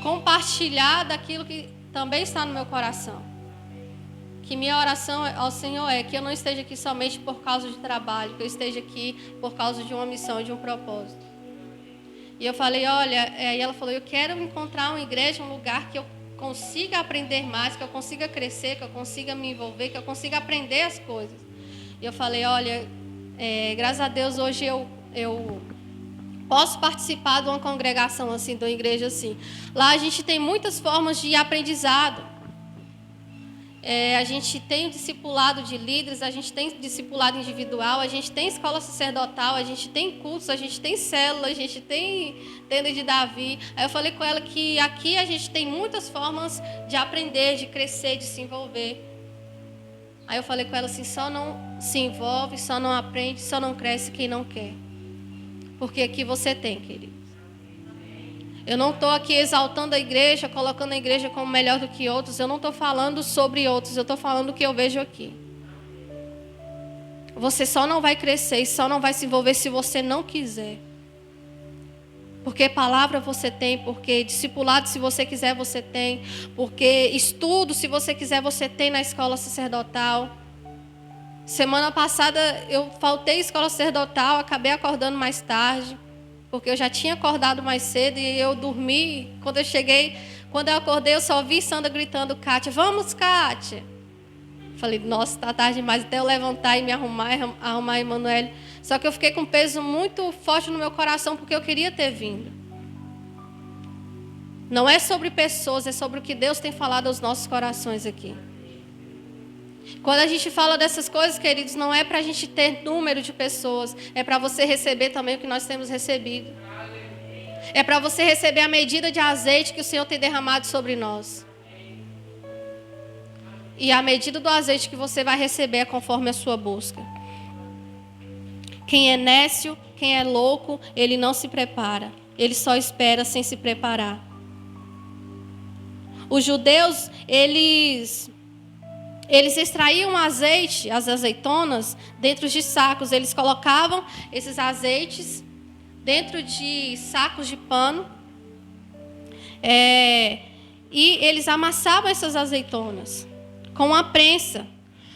Speaker 1: compartilhar daquilo que também está no meu coração. Que minha oração ao Senhor é que eu não esteja aqui somente por causa de trabalho, que eu esteja aqui por causa de uma missão, de um propósito. E eu falei, olha, e ela falou, eu quero encontrar uma igreja, um lugar que eu consiga aprender mais, que eu consiga crescer, que eu consiga me envolver, que eu consiga aprender as coisas. E eu falei, olha, graças a Deus hoje eu posso participar de uma congregação assim, de uma igreja assim. Lá a gente tem muitas formas de aprendizado. A gente tem o discipulado de líderes, a gente tem discipulado individual, a gente tem escola sacerdotal, a gente tem cursos, a gente tem célula, a gente tem tenda de Davi. Aí eu falei com ela que aqui a gente tem muitas formas de aprender, de crescer, de se envolver. Aí eu falei com ela assim, só não se envolve, só não aprende, só não cresce quem não quer. Porque aqui você tem, querido. Eu não estou aqui exaltando a igreja, colocando a igreja como melhor do que outros. Eu não estou falando sobre outros, eu estou falando do que eu vejo aqui. Você só não vai crescer e só não vai se envolver se você não quiser. Porque palavra você tem, porque discipulado, se você quiser, você tem. Porque estudo, se você quiser, você tem na escola sacerdotal. Semana passada eu faltei à escola sacerdotal, acabei acordando mais tarde. Porque eu já tinha acordado mais cedo e eu dormi. Quando eu acordei, eu só vi Sandra gritando, Kátia, vamos, Kátia. Falei, nossa, está tarde demais, até eu levantar e me arrumar a Emanuele. Só que eu fiquei com um peso muito forte no meu coração, porque eu queria ter vindo. Não é sobre pessoas, é sobre o que Deus tem falado aos nossos corações aqui. Quando a gente fala dessas coisas, queridos, não é para a gente ter número de pessoas. É para você receber também o que nós temos recebido. É para você receber a medida de azeite que o Senhor tem derramado sobre nós. E a medida do azeite que você vai receber é conforme a sua busca. Quem é nécio, quem é louco, ele não se prepara. Ele só espera sem se preparar. Os judeus, eles extraíam azeite, as azeitonas, dentro de sacos. Eles colocavam esses azeites dentro de sacos de pano. E eles amassavam essas azeitonas com uma prensa.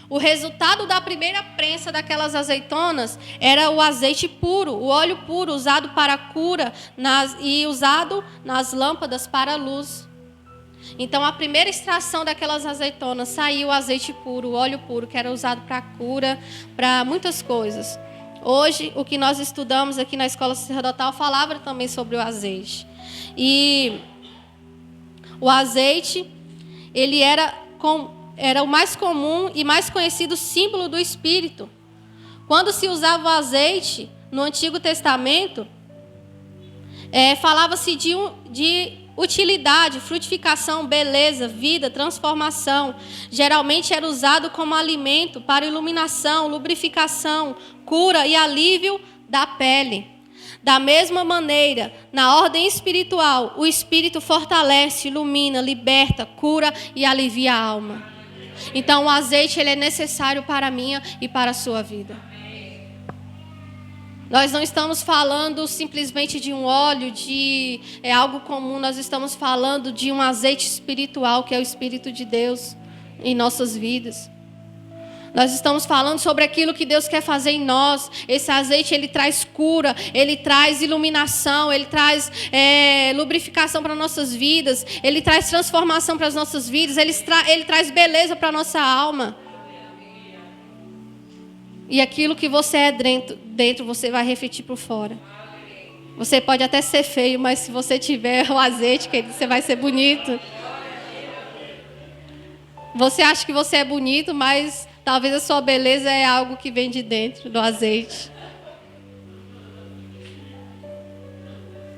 Speaker 1: O resultado da primeira prensa daquelas azeitonas era o azeite puro, o óleo puro, usado para a cura e usado nas lâmpadas para a luz. Então, a primeira extração daquelas azeitonas saiu o azeite puro, o óleo puro, que era usado para a cura, para muitas coisas. Hoje, o que nós estudamos aqui na escola sacerdotal falava também sobre o azeite. E o azeite, ele era o mais comum e mais conhecido símbolo do Espírito. Quando se usava o azeite no Antigo Testamento, falava-se de utilidade, frutificação, beleza, vida, transformação. Geralmente era usado como alimento para iluminação, lubrificação, cura e alívio da pele. Da mesma maneira, na ordem espiritual, o Espírito fortalece, ilumina, liberta, cura e alivia a alma. Então, o azeite ele é necessário para a minha e para a sua vida. Nós não estamos falando simplesmente de um óleo, de algo comum. Nós estamos falando de um azeite espiritual, que é o Espírito de Deus em nossas vidas. Nós estamos falando sobre aquilo que Deus quer fazer em nós. Esse azeite, ele traz cura, ele traz iluminação, ele traz lubrificação para nossas vidas, ele traz transformação para as nossas vidas, ele traz beleza para a nossa alma. E aquilo que você é dentro, você vai refletir por fora. Você pode até ser feio, mas se você tiver o azeite, querido, você vai ser bonito. Você acha que você é bonito, mas talvez a sua beleza é algo que vem de dentro do azeite.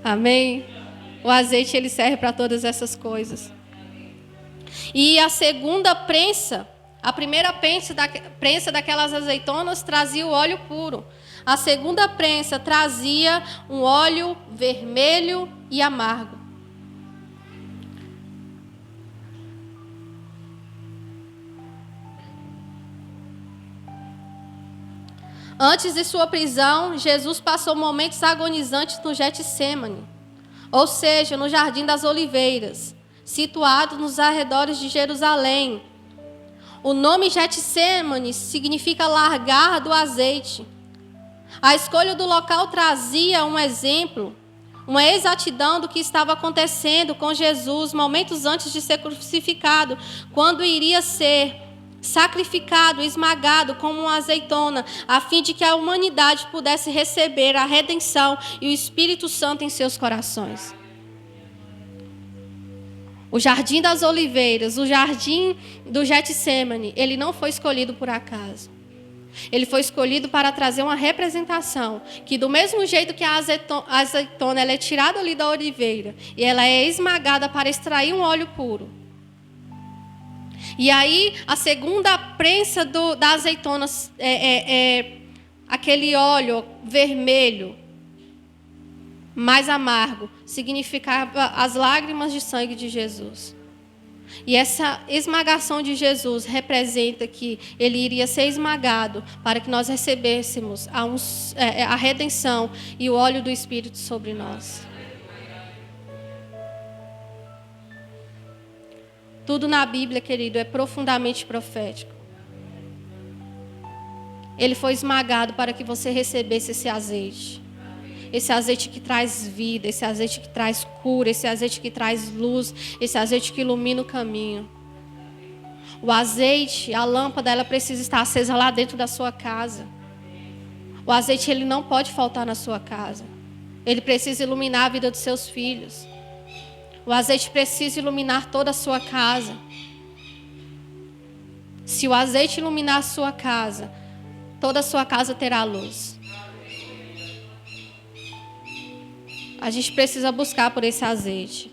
Speaker 1: Amém? O azeite, ele serve para todas essas coisas. E a segunda prensa, a primeira prensa daquelas azeitonas trazia o óleo puro. A segunda prensa trazia um óleo vermelho e amargo. Antes de sua prisão, Jesus passou momentos agonizantes no Getsêmani, ou seja, no Jardim das Oliveiras, situado nos arredores de Jerusalém. O nome Getsêmani significa largar do azeite. A escolha do local trazia um exemplo, uma exatidão do que estava acontecendo com Jesus momentos antes de ser crucificado, quando iria ser sacrificado, esmagado como uma azeitona, a fim de que a humanidade pudesse receber a redenção e o Espírito Santo em seus corações. O Jardim das Oliveiras, o Jardim do Getsêmani, ele não foi escolhido por acaso. Ele foi escolhido para trazer uma representação, que do mesmo jeito que a azeitona ela é tirada ali da oliveira, e ela é esmagada para extrair um óleo puro. E aí, a segunda prensa da azeitona aquele óleo vermelho, mais amargo, significava as lágrimas de sangue de Jesus. E essa esmagação de Jesus representa que ele iria ser esmagado para que nós recebêssemos a redenção e o óleo do Espírito sobre nós. Tudo na Bíblia, querido, é profundamente profético. Ele foi esmagado para que você recebesse esse azeite. Esse azeite que traz vida, esse azeite que traz cura, esse azeite que traz luz, esse azeite que ilumina o caminho. O azeite, a lâmpada, ela precisa estar acesa lá dentro da sua casa. O azeite, ele não pode faltar na sua casa. Ele precisa iluminar a vida dos seus filhos. O azeite precisa iluminar toda a sua casa. Se o azeite iluminar a sua casa, toda a sua casa terá luz. A gente precisa buscar por esse azeite.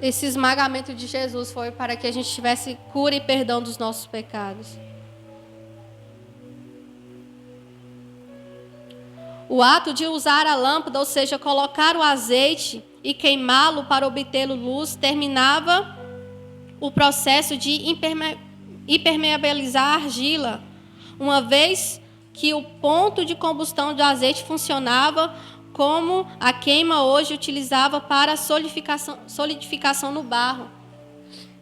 Speaker 1: Esse esmagamento de Jesus foi para que a gente tivesse cura e perdão dos nossos pecados. O ato de usar a lâmpada, ou seja, colocar o azeite e queimá-lo para obter luz, terminava o processo de impermeabilizar a argila, uma vez que o ponto de combustão do azeite funcionava como a queima hoje utilizava para a solidificação no barro.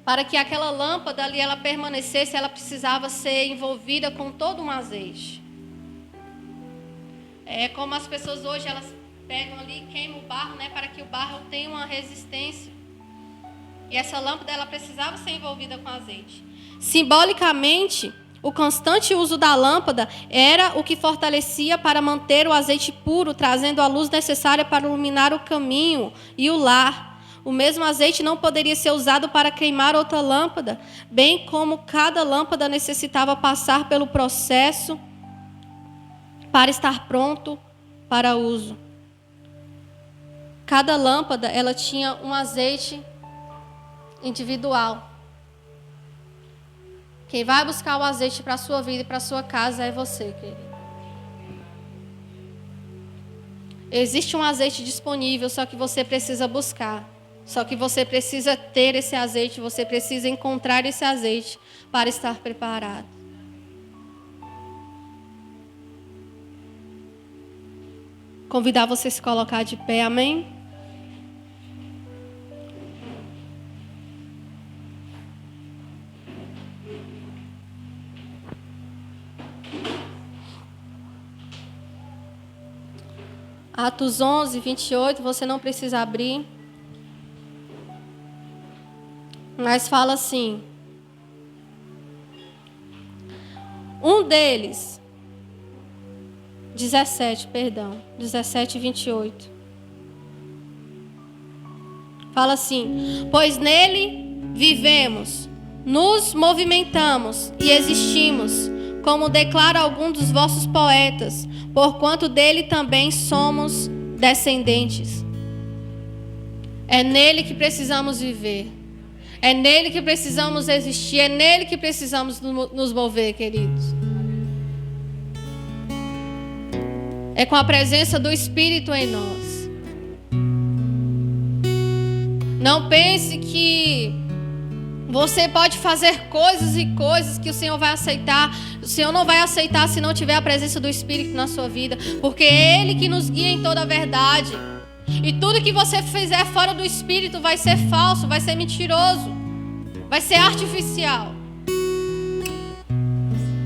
Speaker 1: Para que aquela lâmpada ali ela permanecesse, ela precisava ser envolvida com todo um azeite. É como as pessoas hoje, elas pegam ali e queimam o barro, né, para que o barro tenha uma resistência. E essa lâmpada ela precisava ser envolvida com azeite. Simbolicamente, o constante uso da lâmpada era o que fortalecia para manter o azeite puro, trazendo a luz necessária para iluminar o caminho e o lar. O mesmo azeite não poderia ser usado para queimar outra lâmpada, bem como cada lâmpada necessitava passar pelo processo para estar pronto para uso. Cada lâmpada ela tinha um azeite individual. Quem vai buscar o azeite para a sua vida e para a sua casa é você, querido. Existe um azeite disponível, só que você precisa buscar. Só que você precisa ter esse azeite, você precisa encontrar esse azeite para estar preparado. convidar você a se colocar de pé, amém? Atos 11, 28, você não precisa abrir. Mas fala assim. Um deles, 17 e 28. Fala assim: pois nele vivemos, nos movimentamos e existimos, como declara algum dos vossos poetas, porquanto dele também somos descendentes. É nele que precisamos viver. É nele que precisamos existir. É nele que precisamos nos mover, queridos. É com a presença do Espírito em nós. Não pense que você pode fazer coisas e coisas que o Senhor vai aceitar. O Senhor não vai aceitar se não tiver a presença do Espírito na sua vida. Porque é Ele que nos guia em toda a verdade. E tudo que você fizer fora do Espírito vai ser falso, vai ser mentiroso, vai ser artificial.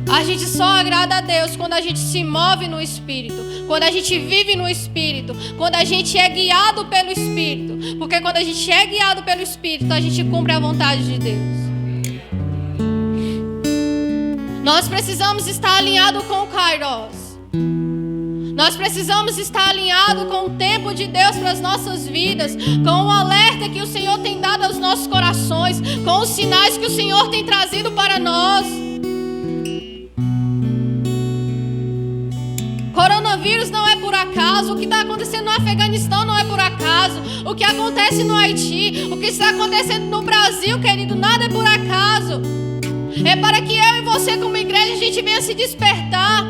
Speaker 1: A gente só agrada a Deus quando a gente se move no Espírito, quando a gente vive no Espírito, quando a gente é guiado pelo Espírito. Porque quando a gente é guiado pelo Espírito, a gente cumpre a vontade de Deus. Nós precisamos estar alinhados com o Kairos. Nós precisamos estar alinhados com o tempo de Deus para as nossas vidas, com o alerta que o Senhor tem dado aos nossos corações, com os sinais que o Senhor tem trazido para nós. Coronavírus não é por acaso, o que está acontecendo no Afeganistão não é por acaso, o que acontece no Haiti, o que está acontecendo no Brasil, querido, nada é por acaso. É para que eu e você como igreja, a gente venha se despertar.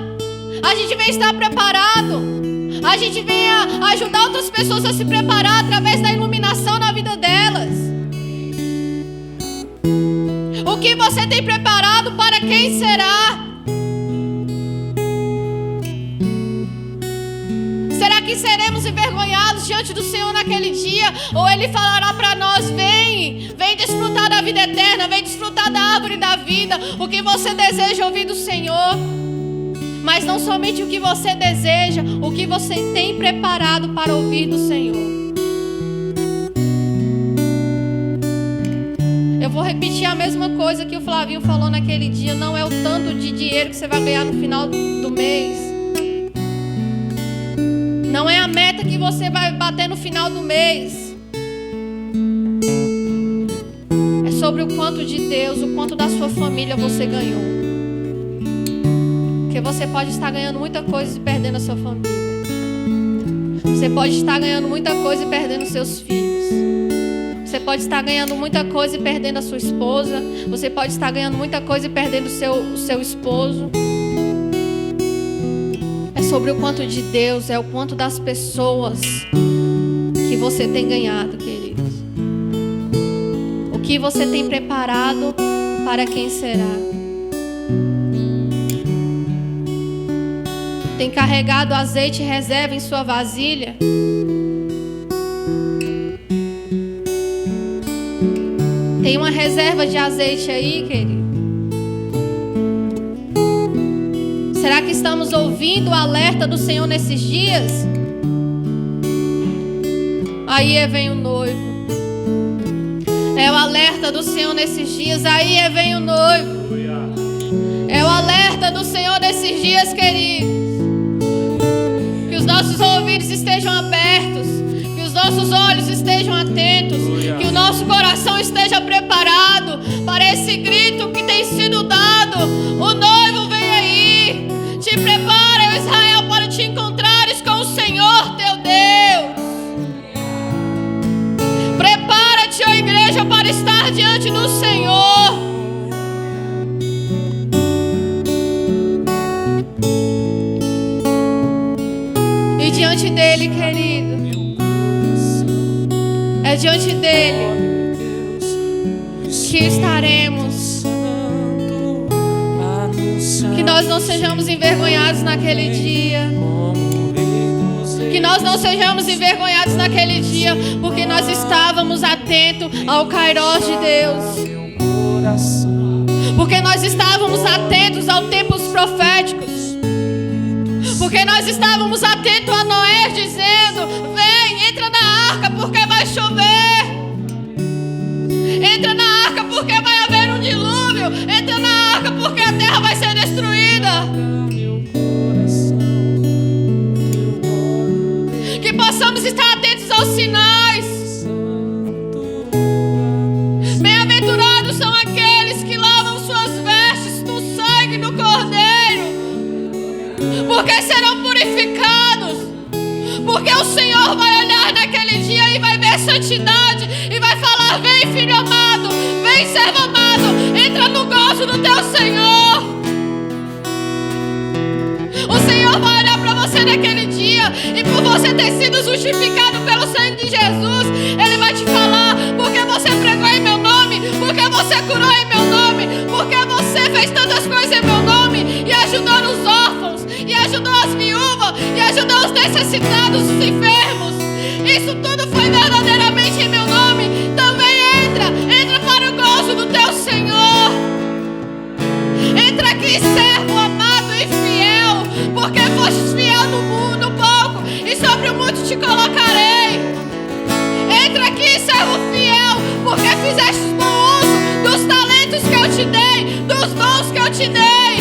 Speaker 1: A gente vem estar preparado. A gente vem ajudar outras pessoas a se preparar através da iluminação na vida delas. O que você tem preparado para quem será? Será que seremos envergonhados diante do Senhor naquele dia? Ou Ele falará para nós: vem desfrutar da vida eterna, vem desfrutar da árvore da vida. O que você deseja ouvir do Senhor? Mas não somente o que você deseja, o que você tem preparado para ouvir do Senhor. Eu vou repetir a mesma coisa que o Flavinho falou naquele dia. Não é o tanto de dinheiro que você vai ganhar no final do mês. Não é a meta que você vai bater no final do mês. É sobre o quanto de Deus, o quanto da sua família você ganhou. Porque você pode estar ganhando muita coisa e perdendo a sua família. Você pode estar ganhando muita coisa e perdendo seus filhos. Você pode estar ganhando muita coisa e perdendo a sua esposa. Você pode estar ganhando muita coisa e perdendo o seu esposo. É sobre o quanto de Deus, é o quanto das pessoas que você tem ganhado, queridos. O que você tem preparado para quem será. Tem carregado azeite e reserva em sua vasilha? Tem uma reserva de azeite aí, querido? Será que estamos ouvindo o alerta do Senhor nesses dias? Aí vem o noivo. É o alerta do Senhor nesses dias. Aí vem o noivo. É o alerta do Senhor nesses dias, queridos. Que os nossos ouvidos estejam abertos, que os nossos olhos estejam atentos, que o nosso coração esteja preparado para esse grito que tem sido dado. O noivo vem aí. Te prepara, Israel, para te encontrares com o Senhor teu Deus. Prepara-te, ó igreja, para estar diante do Senhor. Diante dele, querido, é diante dele que estaremos. Que nós não sejamos envergonhados naquele dia. Que nós não sejamos envergonhados naquele dia, porque nós estávamos atentos ao Kairos de Deus. Porque nós estávamos atentos aos tempos proféticos. Porque nós estávamos atentos a Noé dizendo: vem, entra na arca porque vai chover. Entra na arca porque vai haver um dilúvio. Entra na arca porque a terra vai ser destruída. Que possamos estar atentos aos sinais. Bem-aventurados são aqueles que lavam suas vestes no sangue do Cordeiro, porque serão purificados. Porque o Senhor vai olhar naquele dia e vai ver santidade e vai falar: vem, filho amado, vem, servo amado, entra no gozo do teu Senhor. O Senhor vai olhar para você naquele dia, e por você ter sido justificado pelo sangue de Jesus, Ele vai te falar: porque você pregou em meu nome, porque você curou em meu nome, porque você fez tantas coisas em meu nome, e ajudou os órfãos, e ajudou as viúvas, e ajudou os necessitados, os enfermos. Isso tudo foi verdadeiramente em meu nome. Também entra para o gozo do teu Senhor. Entra aqui, servo amado e fiel, porque foste fiel no pouco, e sobre o muito te colocarei. Entra aqui, servo fiel, porque fizeste bom uso dos talentos que eu te dei, dos dons que eu te dei.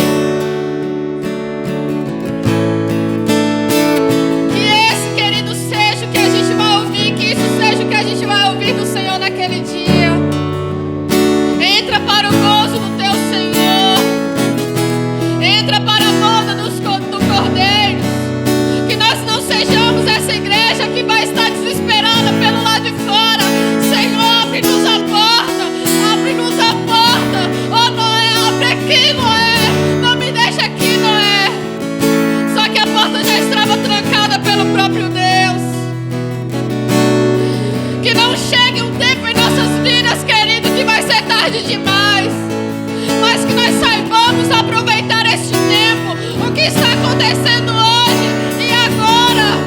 Speaker 1: Que esse, querido, seja o que a gente vai ouvir, que isso seja o que a gente vai ouvir do Senhor naquele dia. Entra para o gozo do teu Senhor. Entra para a boda do Cordeiro. Que nós não sejamos essa igreja que vai estar desesperada pelo lado de fora. Senhor, abre-nos a porta. Abre-nos a porta. Oh, Noé, abre aqui, Noé. Não me deixa aqui, Noé. Só que a porta já estava trancada pelo próprio Deus. Que não chegue um tempo em nossas vidas, querido, que vai ser tarde demais. Mas que nós saibamos aproveitar este tempo. O que está acontecendo hoje e agora.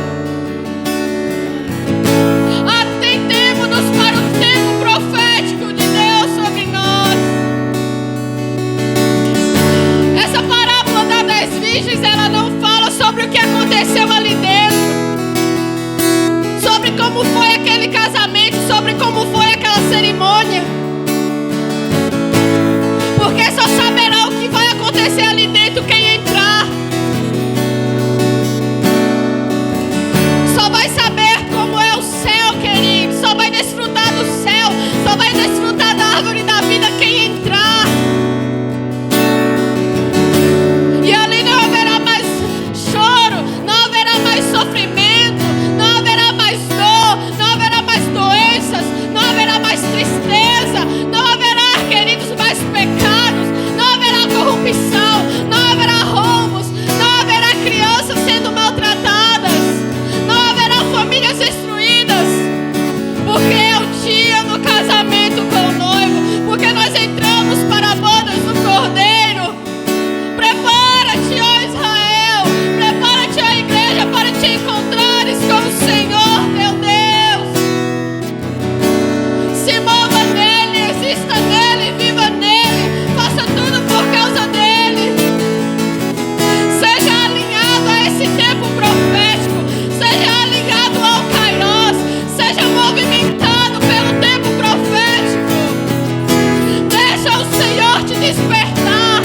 Speaker 1: Atentemo-nos para o tempo profético de Deus sobre nós. Essa parábola das 10 virgens, ela não fala sobre o que aconteceu ali dentro, sobre como foi aquele casamento, sobre como foi aquela cerimônia. Porque só saberá o que vai acontecer ali dentro quem entrar. Só vai saber como é o céu, querido. Só vai desfrutar do céu. Só vai desfrutar da árvore da vida quem entrar. E ali não haverá mais choro, não haverá mais sofrimento, não haverá mais dor, não haverá mais doenças, não haverá mais tristeza, não haverá, queridos, mais pecados, não haverá corrupção, não haverá roubos, não haverá crianças sendo maltratadas, não haverá famílias destruídas, porque é o dia do casamento com o noivo, porque nós entramos para a boda do Cordeiro. Prepara-te, ó Israel, prepara-te, ó igreja, para te encontrares com o Senhor teu Deus. Se mova nele, exista nele, viva nele, faça tudo por causa dele. Seja alinhado a esse tempo profético, seja alinhado ao Kairos, seja movimentado pelo tempo profético. Deixa o Senhor te despertar,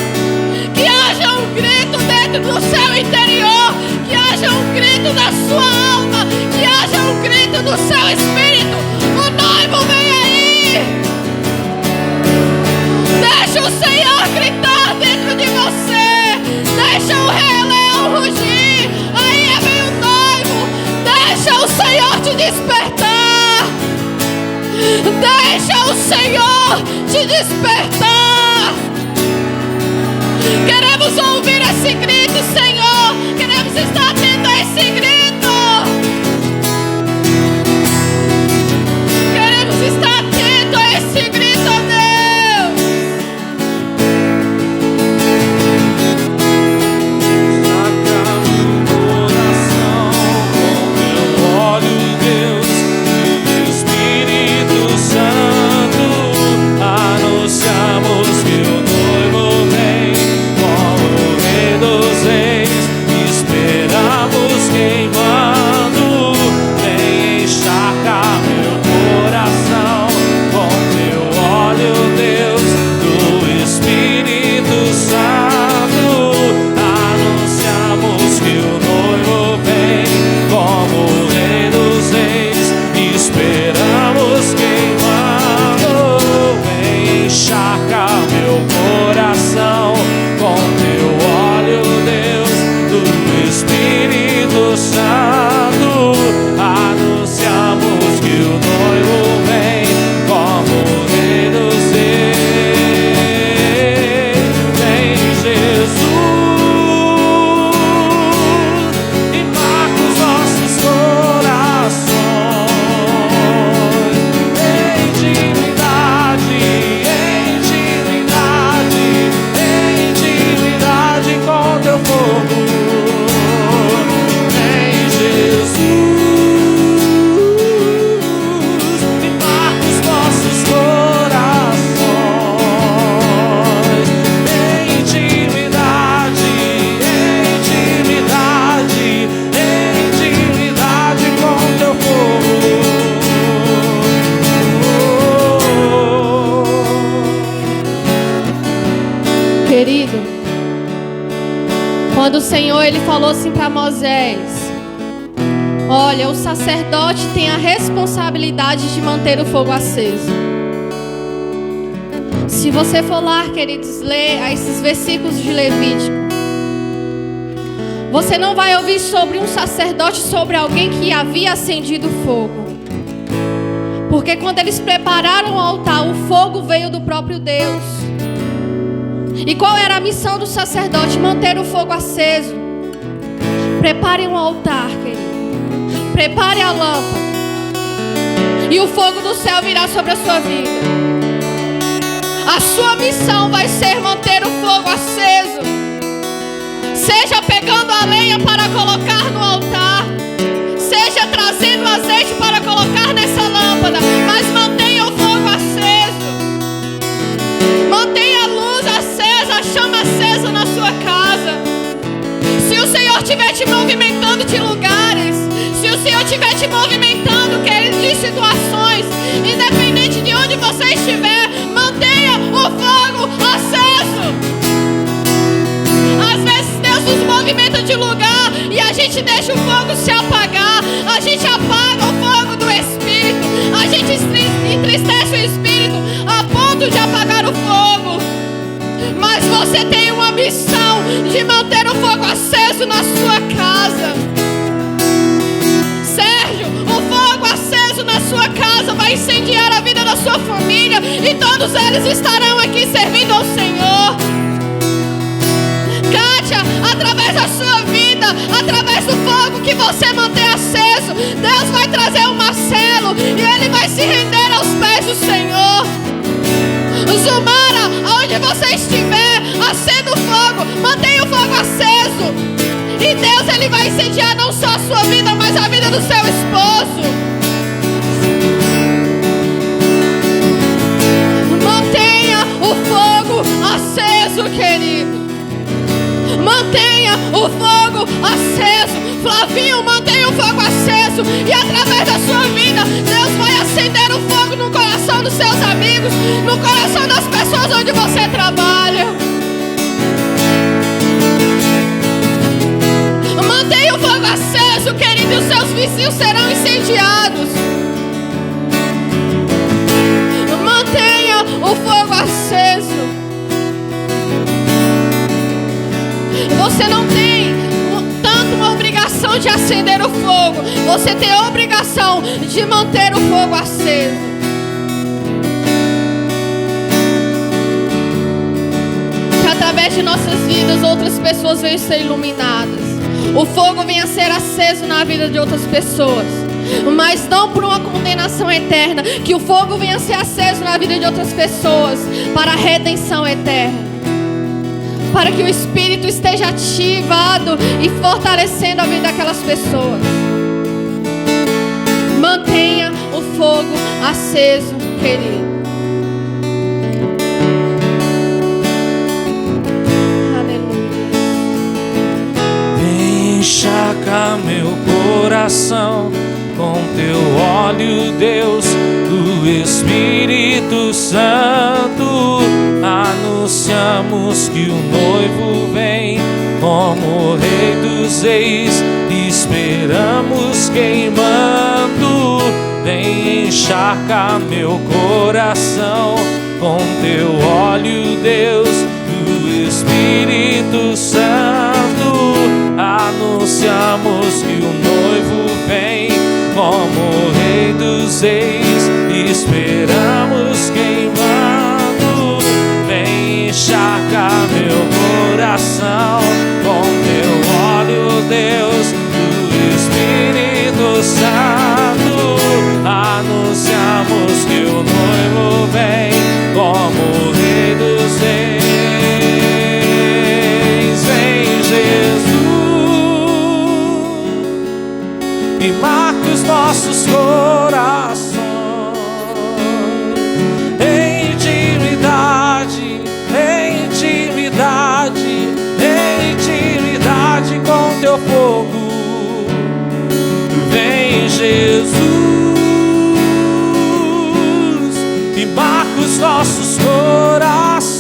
Speaker 1: que haja um grito dentro do seu interior, que haja um grito da sua alma, que haja um grito do seu espírito. O noivo vem aí. Deixa o Senhor gritar dentro de você. Deixa o Rei Leão rugir. Aí vem o noivo. Deixa o Senhor te despertar. Deixa o Senhor te despertar. Queremos ouvir esse grito, Senhor. Queremos estar atento a esse grito. Queremos estar atento a esse grito, ó Deus.
Speaker 2: Saca meu coração com
Speaker 1: Quando o Senhor ele falou assim para Moisés: olha, o sacerdote tem a responsabilidade de manter o fogo aceso. Se você for lá, queridos, ler esses versículos de Levítico, você não vai ouvir sobre um sacerdote, sobre alguém que havia acendido fogo. Porque quando eles prepararam o altar, o fogo veio do próprio Deus. E qual era a missão do sacerdote? Manter o fogo aceso. Prepare um altar, querido. Prepare a lâmpada. E o fogo do céu virá sobre a sua vida. A sua missão vai ser manter o fogo aceso. Seja pegando a lenha para colocar no altar, seja trazendo azeite para colocar nessa lâmpada, mas mantenha o fogo aceso. Mantenha a luz acesa, a chama acesa na sua casa. Se o Senhor estiver te movimentando de lugares, se o Senhor estiver te movimentando, querido, de situações, independente de onde você estiver, mantenha o fogo aceso. Às vezes Deus nos movimenta de lugar e a gente deixa o fogo se apagar. A gente apaga o fogo do Espírito. A gente entristece o Espírito a ponto de apagar o fogo. Mas você tem uma missão de manter o fogo aceso na sua casa. Sérgio, o fogo aceso na sua casa vai incendiar a vida da sua família, e todos eles estarão aqui servindo ao Senhor. Kátia, através da sua vida, através do fogo que você mantém aceso, Deus vai trazer um Marcelo e ele vai se render aos pés do Senhor. Zumara, aonde você estiver, acenda o fogo, mantenha o fogo aceso, e Deus ele vai incendiar não só a sua vida, mas a vida do seu esposo. Mantenha o fogo aceso, querido. Mantenha o fogo aceso. Flavinho, mantenha o fogo aceso. E através da sua vida, Deus vai acender o fogo no coração dos seus amigos, no coração das pessoas onde você trabalha. Mantenha o fogo aceso, querido, e os seus vizinhos serão incendiados. Mantenha o fogo aceso. Você não tem tanto uma obrigação de acender o fogo, você tem a obrigação de manter o fogo aceso. Que através de nossas vidas outras pessoas venham ser iluminadas. O fogo venha a ser aceso na vida de outras pessoas, mas não por uma condenação eterna. Que o fogo venha a ser aceso na vida de outras pessoas para a redenção eterna, para que o Espírito esteja ativado e fortalecendo a vida daquelas pessoas. Mantenha o fogo aceso, querido. Aleluia.
Speaker 2: Vem encharcar meu coração com teu óleo, Deus, do Espírito Santo. Anunciamos que o noivo vem como Rei dos Reis, esperamos queimando. Vem encharcar meu coração com teu óleo, Deus, do Espírito Santo. Anunciamos que o noivo vem como Rei dos Reis, esperamos queimando. Vem encharcar meu coração com teu óleo, Deus, do Espírito Santo. Anunciamos que o noivo vem como Rei dos Reis. Vem Jesus e marca os nossos corações em intimidade, em intimidade, em intimidade com teu fogo. Vem Jesus e marca os nossos corações